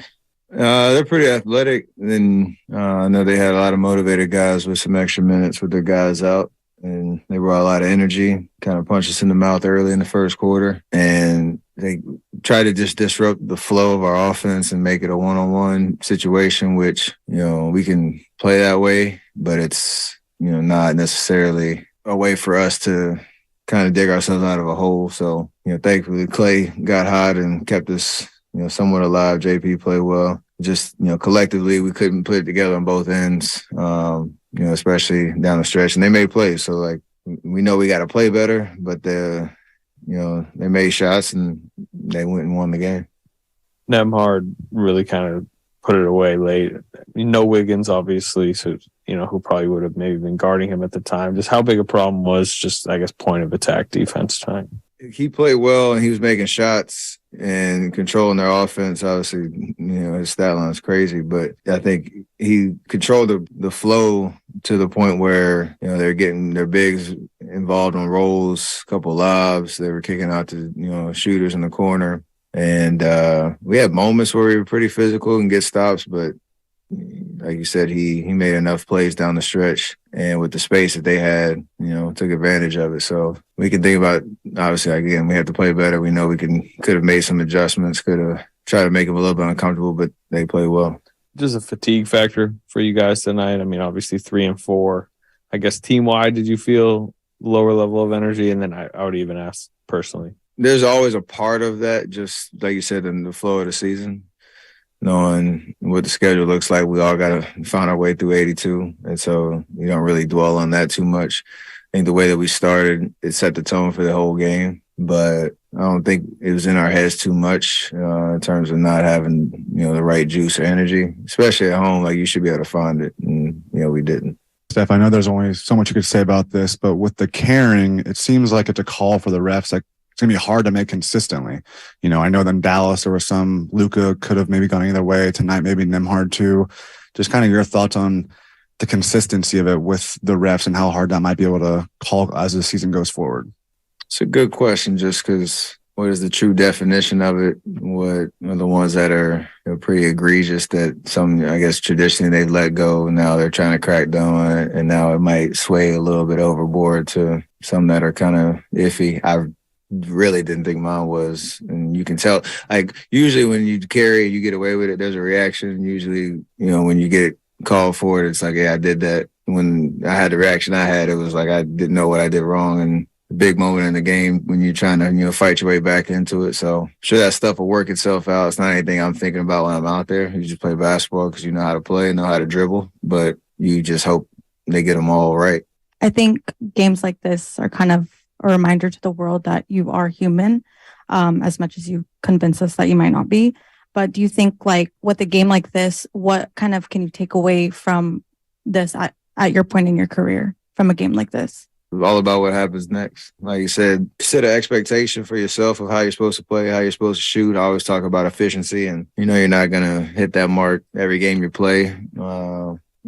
They're pretty athletic. And I know they had a lot of motivated guys with some extra minutes with their guys out. And they brought a lot of energy, kind of punched us in the mouth early in the first quarter. And they tried to just disrupt the flow of our offense and make it a one-on-one situation, which, we can play that way, but it's, not necessarily a way for us to kind of dig ourselves out of a hole. So, thankfully Clay got hot and kept us, somewhat alive. JP played well. Just, collectively we couldn't put it together on both ends, especially down the stretch. And they made plays. So, we know we got to play better, but they made shots and they went and won the game. Nembhard really kind of put it away late. No Wiggins, obviously, so who probably would have maybe been guarding him at the time. Just how big a problem was just, I guess, point of attack defense tonight. He played well and he was making shots and controlling their offense. Obviously, his stat line is crazy, but I think he controlled the flow to the point where, they're getting their bigs involved on rolls, a couple lobs. They were kicking out to, shooters in the corner. And we had moments where we were pretty physical and get stops, but like you said, he made enough plays down the stretch, and with the space that they had, took advantage of it. So we can think about, obviously, again, we have to play better. We know we could have made some adjustments, could have tried to make them a little bit uncomfortable, but they played well. Just a fatigue factor for you guys tonight. I mean, obviously 3 and 4. I guess team-wide, did you feel lower level of energy? And then I would even ask personally. There's always a part of that, just like you said, in the flow of the season. Knowing what the schedule looks like, we all got to find our way through 82. And so you don't really dwell on that too much. I think the way that we started, it set the tone for the whole game. But I don't think it was in our heads too much in terms of not having, the right juice or energy, especially at home. Like, you should be able to find it. And, we didn't. Steph, I know there's only so much you could say about this, but with the caring, it seems like it's a call for the refs. Like, it's going to be hard to make consistently. I know in Dallas there was some Luka could have maybe gone either way. Tonight, maybe Nembhard too. Just kind of your thoughts on the consistency of it with the refs and how hard that might be able to call as the season goes forward. It's a good question, just because what is the true definition of it? What are the ones that are pretty egregious that some, I guess, traditionally they've let go, and now they're trying to crack down on it, and now it might sway a little bit overboard to some that are kind of iffy. I really didn't think mine was, and you can tell, like, usually when you carry, you get away with it, there's a reaction. Usually, when you get called for it, it's like, yeah, I did that. When I had the reaction I had, it was like I didn't know what I did wrong, and a big moment in the game when you're trying to, fight your way back into it. So I'm sure that stuff will work itself out. It's not anything I'm thinking about when I'm out there. You just play basketball because you know how to play, know how to dribble, but you just hope they get them all right. I think games like this are kind of a reminder to the world that you are human, as much as you convince us that you might not be. But do you think, like, with a game like this, what kind of can you take away from this at your point in your career from a game like this? It's all about what happens next. Like you said, set an expectation for yourself of how you're supposed to play, how you're supposed to shoot. I always talk about efficiency, and you're not going to hit that mark every game you play.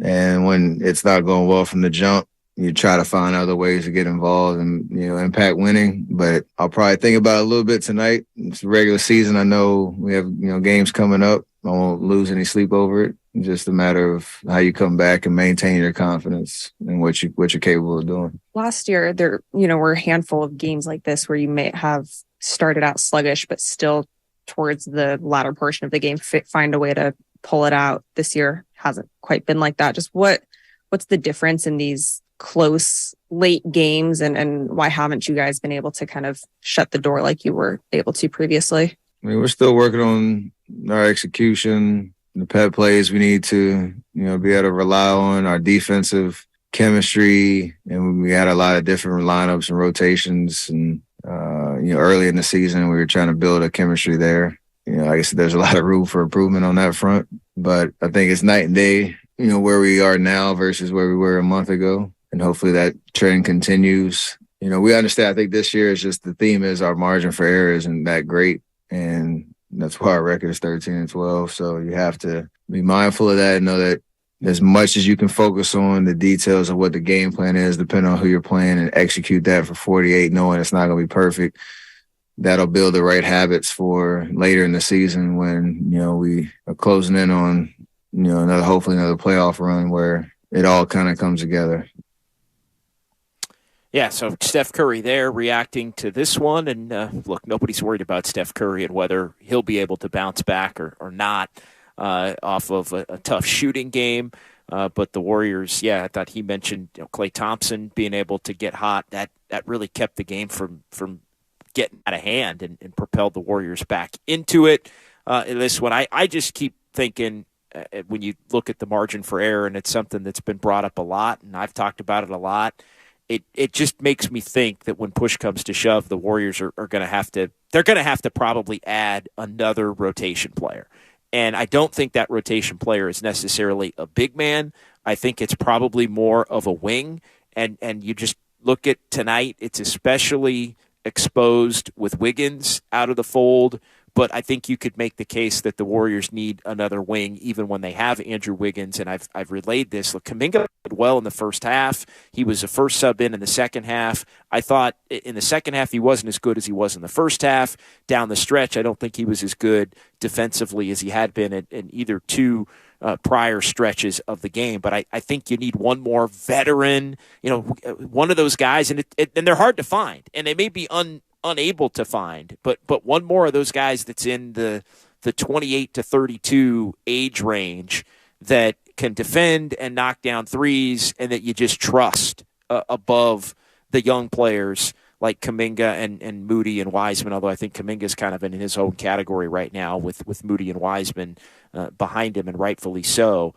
And when it's not going well from the jump, you try to find other ways to get involved and, impact winning. But I'll probably think about it a little bit tonight. It's the regular season. I know we have, games coming up. I won't lose any sleep over it. It's just a matter of how you come back and maintain your confidence in what you're capable of doing. Last year, there, were a handful of games like this where you may have started out sluggish, but still towards the latter portion of the game, find a way to pull it out. This year hasn't quite been like that. Just what's the difference in these close late games, and why haven't you guys been able to kind of shut the door like you were able to previously? I mean, we're still working on our execution, the pet plays we need to, be able to rely on, our defensive chemistry. And we had a lot of different lineups and rotations. And, early in the season, we were trying to build a chemistry there. I guess there's a lot of room for improvement on that front. But I think it's night and day, where we are now versus where we were a month ago. And hopefully that trend continues. We understand, I think this year is just the theme is our margin for error isn't that great. And that's why our record is 13-12. So you have to be mindful of that and know that as much as you can focus on the details of what the game plan is, depending on who you're playing, and execute that for 48, knowing it's not going to be perfect, that'll build the right habits for later in the season when, we are closing in on, hopefully another playoff run where it all kind of comes together. Yeah, so Steph Curry there reacting to this one. And look, nobody's worried about Steph Curry and whether he'll be able to bounce back or not off of a tough shooting game. But the Warriors, I thought he mentioned Klay Thompson being able to get hot. That really kept the game from getting out of hand and propelled the Warriors back into it. In this one, I just keep thinking when you look at the margin for error, and it's something that's been brought up a lot, and I've talked about it a lot, it just makes me think that when push comes to shove, the Warriors are going to have to probably add another rotation player. And I don't think that rotation player is necessarily a big man. I think it's probably more of a wing. And you just look at tonight, it's especially exposed with Wiggins out of the fold. But I think you could make the case that the Warriors need another wing, even when they have Andrew Wiggins. And I've relayed this. Look, Kuminga played well in the first half. He was the first sub in the second half. I thought in the second half he wasn't as good as he was in the first half. Down the stretch, I don't think he was as good defensively as he had been in either two prior stretches of the game. But I think you need one more veteran, one of those guys. And they're hard to find. And they may be unable to find, but one more of those guys that's in the 28 to 32 age range that can defend and knock down threes, and that you just trust above the young players like Kuminga and Moody and Wiseman, although I think Kuminga's kind of in his own category right now with Moody and Wiseman behind him, and rightfully so.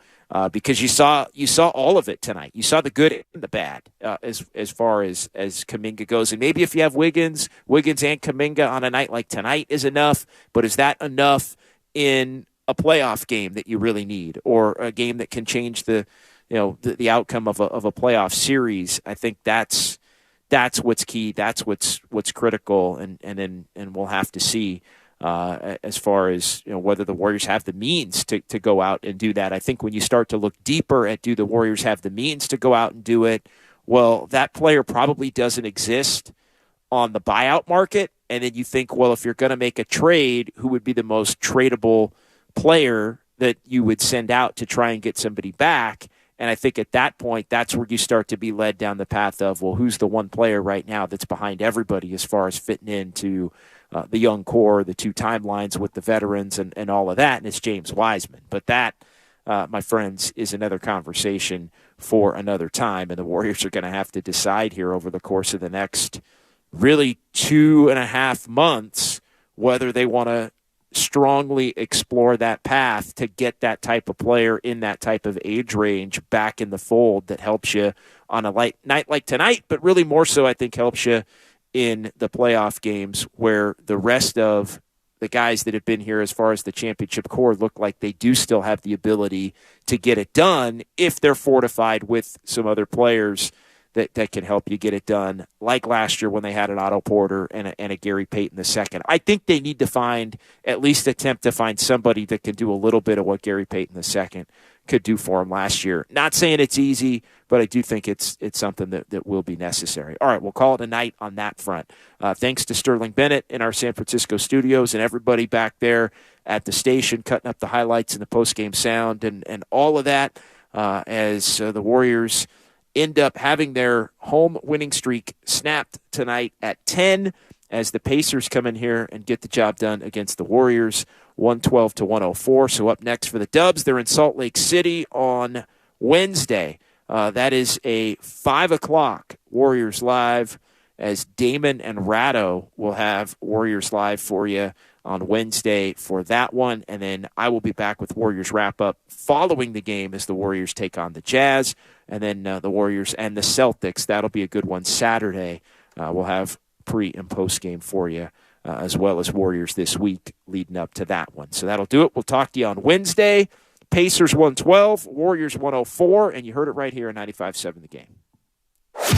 Because you saw all of it tonight. You saw the good and the bad as far as Kuminga goes. And maybe if you have Wiggins and Kuminga on a night like tonight is enough. But is that enough in a playoff game that you really need, or a game that can change the outcome of a playoff series? I think that's what's key. That's what's critical, and we'll have to see. As far as whether the Warriors have the means to go out and do that. I think when you start to look deeper at do the Warriors have the means to go out and do it, well, that player probably doesn't exist on the buyout market. And then you think, well, if you're going to make a trade, who would be the most tradable player that you would send out to try and get somebody back? And I think at that point, that's where you start to be led down the path of, well, who's the one player right now that's behind everybody as far as fitting into the young core, the two timelines with the veterans and all of that, and it's James Wiseman. But that, my friends, is another conversation for another time, and the Warriors are going to have to decide here over the course of the next really 2.5 months whether they want to strongly explore that path to get that type of player in that type of age range back in the fold that helps you on a night like tonight, but really more so I think helps you in the playoff games where the rest of the guys that have been here as far as the championship core look like they do still have the ability to get it done if they're fortified with some other players that can help you get it done, like last year when they had an Otto Porter and a Gary Payton II. I think they need to at least attempt to find somebody that can do a little bit of what Gary Payton II could do for him last year. Not saying it's easy, but I do think it's something that will be necessary. All right, we'll call it a night on that front. Thanks to Sterling Bennett in our San Francisco studios and everybody back there at the station cutting up the highlights and the post-game sound and all of that as the Warriors end up having their home winning streak snapped tonight at 10 as the Pacers come in here and get the job done against the Warriors, 112-104. So up next for the Dubs, they're in Salt Lake City on Wednesday. That is a 5 o'clock Warriors Live, as Damon and Ratto will have Warriors Live for you on Wednesday for that one. And then I will be back with Warriors wrap-up following the game as the Warriors take on the Jazz. And then the Warriors and the Celtics, that'll be a good one Saturday. We'll have pre- and post-game for you, as well as Warriors this week leading up to that one. So that'll do it. We'll talk to you on Wednesday. Pacers 112, Warriors 104, and you heard it right here on 95.7 The Game.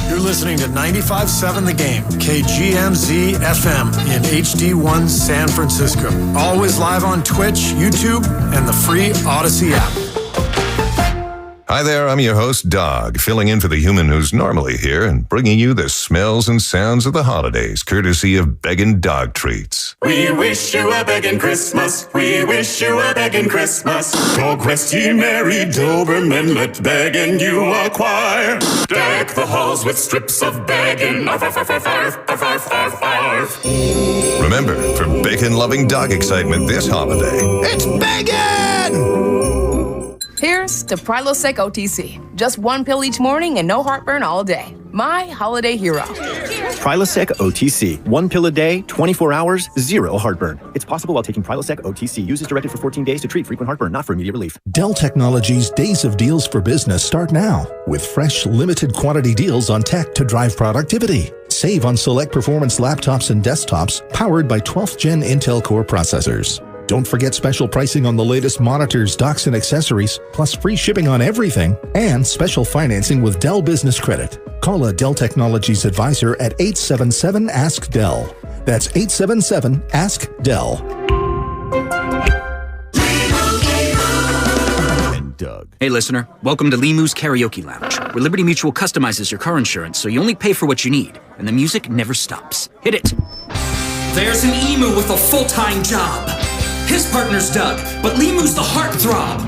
You're listening to 95.7 The Game, KGMZ FM in HD1 San Francisco. Always live on Twitch, YouTube, and the free Odyssey app. Hi there, I'm your host, Dog, filling in for the human who's normally here and bringing you the smells and sounds of the holidays, courtesy of Beggin' Dog Treats. We wish you a beggin' Christmas. We wish you a beggin' Christmas. Dog rest ye merry Doberman, let beggin' you acquire. Deck the halls with strips of beggin'. Arf, arf, arf, arf, arf, arf, arf, arf. Remember, for bacon-loving dog excitement this holiday, It's beggin'! Here's to Prilosec OTC. Just one pill each morning and no heartburn all day. My holiday hero. Prilosec OTC. 1 pill a day, 24 hours, 0 heartburn. It's possible while taking Prilosec OTC. Use as directed for 14 days to treat frequent heartburn, not for immediate relief. Dell Technologies' Days of Deals for Business start now with fresh, limited quantity deals on tech to drive productivity. Save on select performance laptops and desktops powered by 12th Gen Intel Core processors. Don't forget special pricing on the latest monitors, docks, and accessories, plus free shipping on everything, and special financing with Dell Business Credit. Call a Dell Technologies advisor at 877-ASK-DELL. That's 877-ASK-DELL. Doug. Hey, listener. Welcome to Limu's Karaoke Lounge, where Liberty Mutual customizes your car insurance so you only pay for what you need, and the music never stops. Hit it. There's an emu with a full-time job. His partner's Doug, but Limu's the heartthrob.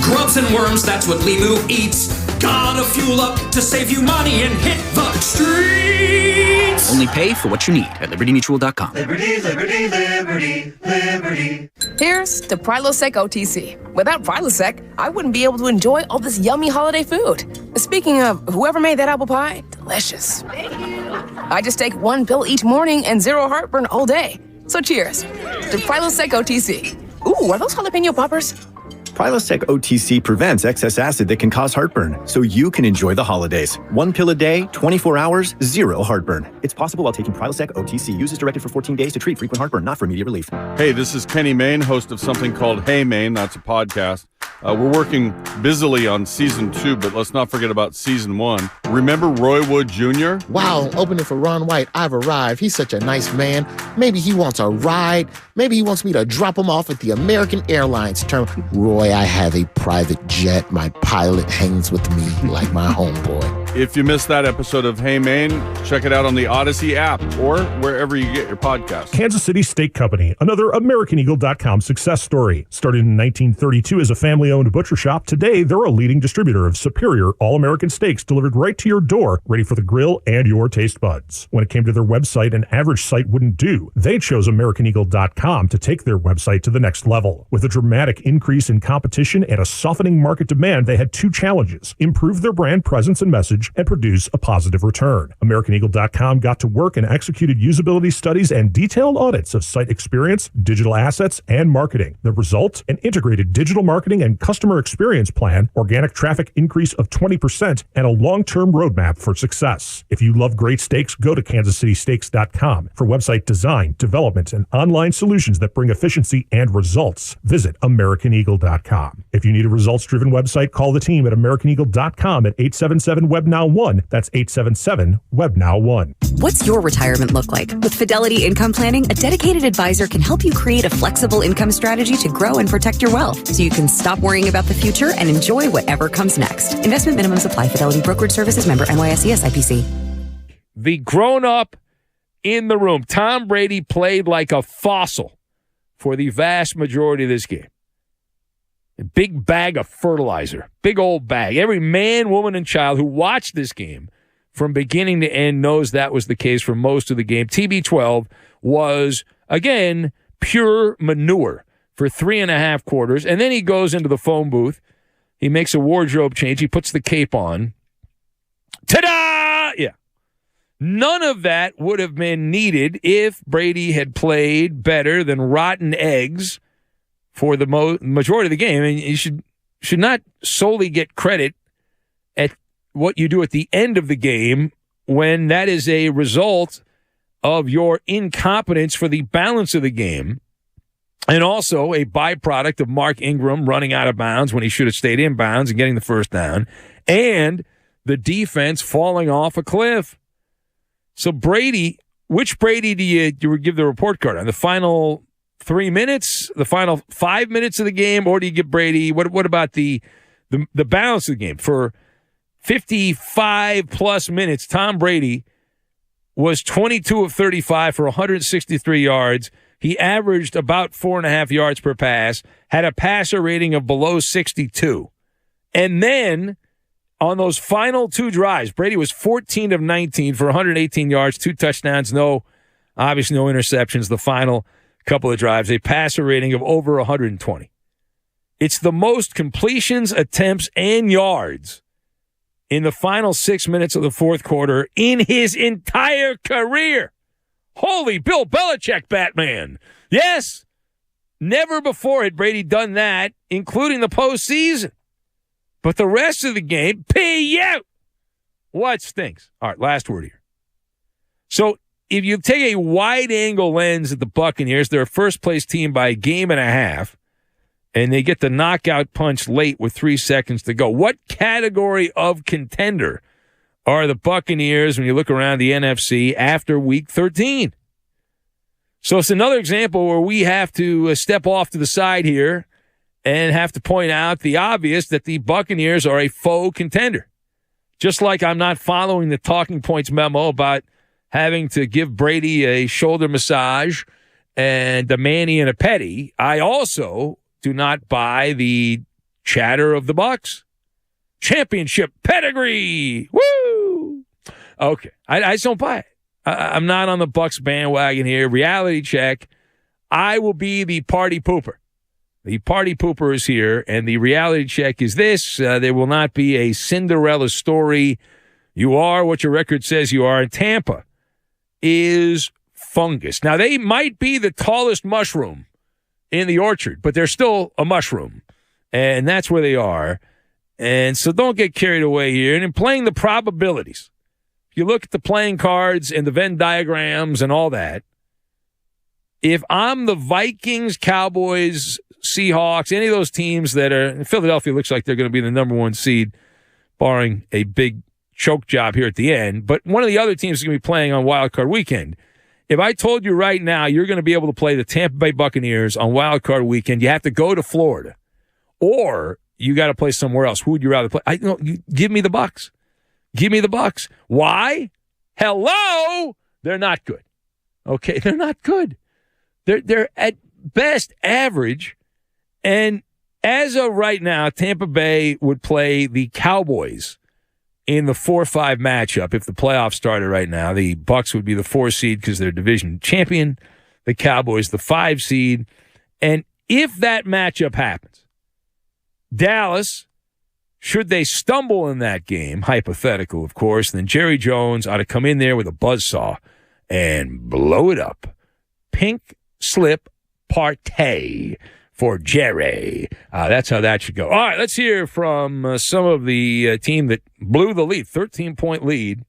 Grubs and worms, that's what Limu eats. Gotta fuel up to save you money and hit the streets. Only pay for what you need at libertymutual.com. Liberty, liberty, liberty, liberty. Here's to Prilosec OTC. Without Prilosec, I wouldn't be able to enjoy all this yummy holiday food. Speaking of, whoever made that apple pie, delicious. I just take 1 pill each morning and 0 heartburn all day. So cheers to Prilosec OTC. Ooh, are those jalapeno poppers? Prilosec OTC prevents excess acid that can cause heartburn, so you can enjoy the holidays. 1 pill a day, 24 hours, 0 heartburn. It's possible while taking Prilosec OTC. Use as directed for 14 days to treat frequent heartburn, not for immediate relief. Hey, this is Kenny Mayne, host of something called Hey Mayne. That's a podcast. We're working busily on season 2, but let's not forget about season 1. Remember Roy Wood Jr.? Wow, opening for Ron White. I've arrived. He's such a nice man. Maybe he wants a ride. Maybe he wants me to drop him off at the American Airlines terminal. Roy, I have a private jet. My pilot hangs with me like my homeboy. If you missed that episode of Hey Mayne, check it out on the Odyssey app or wherever you get your podcasts. Kansas City Steak Company, another AmericanEagle.com success story. Started in 1932 as a family-owned butcher shop, today they're a leading distributor of superior all-American steaks delivered right to your door, ready for the grill and your taste buds. When it came to their website, an average site wouldn't do. They chose AmericanEagle.com to take their website to the next level. With a dramatic increase in competition and a softening market demand, they had 2 challenges: improve their brand presence and message, and produce a positive return. AmericanEagle.com got to work and executed usability studies and detailed audits of site experience, digital assets, and marketing. The result? An integrated digital marketing and customer experience plan, organic traffic increase of 20%, and a long-term long-term roadmap for success. If you love great steaks, go to kansascitysteaks.com for website design, development, and online solutions that bring efficiency and results. Visit AmericanEagle.com. If you need a results-driven website, call the team at AmericanEagle.com at 877-WebNow1. That's 877-WebNow1. What's your retirement look like? With Fidelity Income Planning, a dedicated advisor can help you create a flexible income strategy to grow and protect your wealth so you can stop worrying about the future and enjoy whatever comes next. Investment minimums apply. Fidelity Brokerage Services, member NYSE SIPC. The grown-up in the room, Tom Brady, played like a fossil for the vast majority of this game. A big bag of fertilizer, big old bag. Every man, woman, and child who watched this game from beginning to end knows that was the case for most of the game. TB12 was, again, pure manure for 3.5 quarters. And then he goes into the phone booth. He makes a wardrobe change. He puts the cape on. Ta-da! Yeah. None of that would have been needed if Brady had played better than rotten eggs for the majority of the game. And you should not solely get credit at what you do at the end of the game when that is a result of your incompetence for the balance of the game, and also a byproduct of Mark Ingram running out of bounds when he should have stayed in bounds and getting the first down, and the defense falling off a cliff. So Brady, which Brady do you give the report card on? The final 3 minutes, the final 5 minutes of the game, or do you give Brady, what about the balance of the game? For 55-plus minutes, Tom Brady was 22 of 35 for 163 yards. He averaged about 4.5 yards per pass, had a passer rating of below 62. And then on those final 2 drives, Brady was 14 of 19 for 118 yards, 2 touchdowns, obviously no interceptions. The final couple of drives, a passer rating of over 120. It's the most completions, attempts, and yards in the final 6 minutes of the fourth quarter in his entire career. Holy Bill Belichick, Batman. Yes, never before had Brady done that, including the postseason. But the rest of the game, P.U. What stinks? All right, last word here. So if you take a wide-angle lens at the Buccaneers, they're a first-place team by a game and a half, and they get the knockout punch late with 3 seconds to go. What category of contender are the Buccaneers when you look around the NFC after Week 13? So it's another example where we have to step off to the side here and have to point out the obvious that the Buccaneers are a faux contender. Just like I'm not following the talking points memo about having to give Brady a shoulder massage and a Manny and a Petty, I also do not buy the chatter of the Bucs. Championship pedigree. Woo! Okay. I just don't buy it. I'm not on the Bucs bandwagon here. Reality check. I will be the party pooper. The party pooper is here, and the reality check is this. There will not be a Cinderella story. You are what your record says you are. And Tampa is fungus. Now, they might be the tallest mushroom in the orchard, but they're still a mushroom, and that's where they are. And so don't get carried away here. And in playing the probabilities, if you look at the playing cards and the Venn diagrams and all that, if I'm the Vikings, Cowboys, Seahawks, any of those teams that are – Philadelphia looks like they're going to be the number 1 seed, barring a big choke job here at the end. But one of the other teams is going to be playing on Wild Card Weekend. If I told you right now you're going to be able to play the Tampa Bay Buccaneers on Wild Card Weekend, you have to go to Florida, or you got to play somewhere else. Who would you rather play? You give me the Bucs. Give me the Bucs. Why? Hello? They're not good. Okay, they're not good. They're at best average. And as of right now, Tampa Bay would play the Cowboys in the 4-5 matchup. If the playoffs started right now, the Bucs would be the 4 seed because they're division champion. The Cowboys, the 5 seed. And if that matchup happens, Dallas, should they stumble in that game, hypothetical, of course, then Jerry Jones ought to come in there with a buzzsaw and blow it up. Pink slip party for Jerry. That's how that should go. All right, let's hear from some of the team that blew the lead, 13-point lead.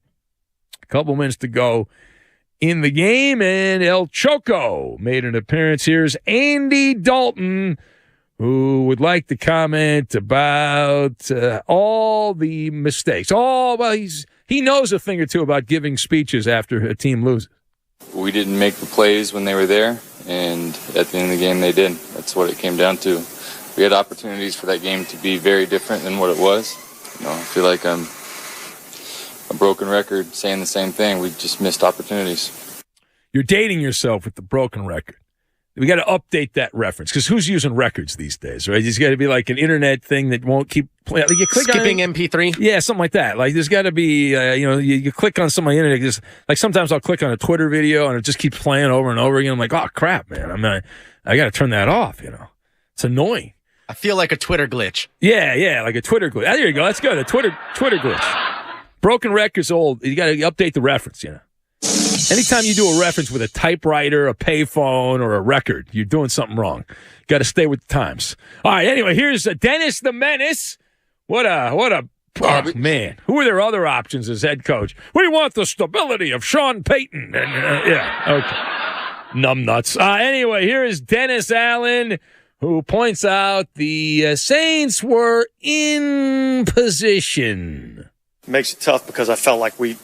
A couple minutes to go in the game, and El Choco made an appearance. Here's Andy Dalton, who would like to comment about all the mistakes. He knows a thing or two about giving speeches after a team loses. We didn't make the plays when they were there, and at the end of the game, they did. That's what it came down to. We had opportunities for that game to be very different than what it was. I feel like I'm a broken record saying the same thing. We just missed opportunities. You're dating yourself with the broken record. We got to update that reference, because who's using records these days, right? There's got to be like an internet thing that won't keep playing. Like you click skipping on MP3? Yeah, something like that. Like there's got to be, you click on something on the internet. Just, like sometimes I'll click on a Twitter video and it just keeps playing over and over again. I'm like, oh, crap, man. I got to turn that off, It's annoying. I feel like a Twitter glitch. Yeah, like a Twitter glitch. There you go. That's good. A Twitter glitch. Broken record's old. You got to update the reference, Anytime you do a reference with a typewriter, a payphone, or a record, you're doing something wrong. Got to stay with the times. All right, anyway, here's Dennis the Menace. What a man. Who are their other options as head coach? We want the stability of Sean Payton. Okay. Numbnuts. Anyway, here is Dennis Allen, who points out the Saints were in position. Makes it tough because I felt like we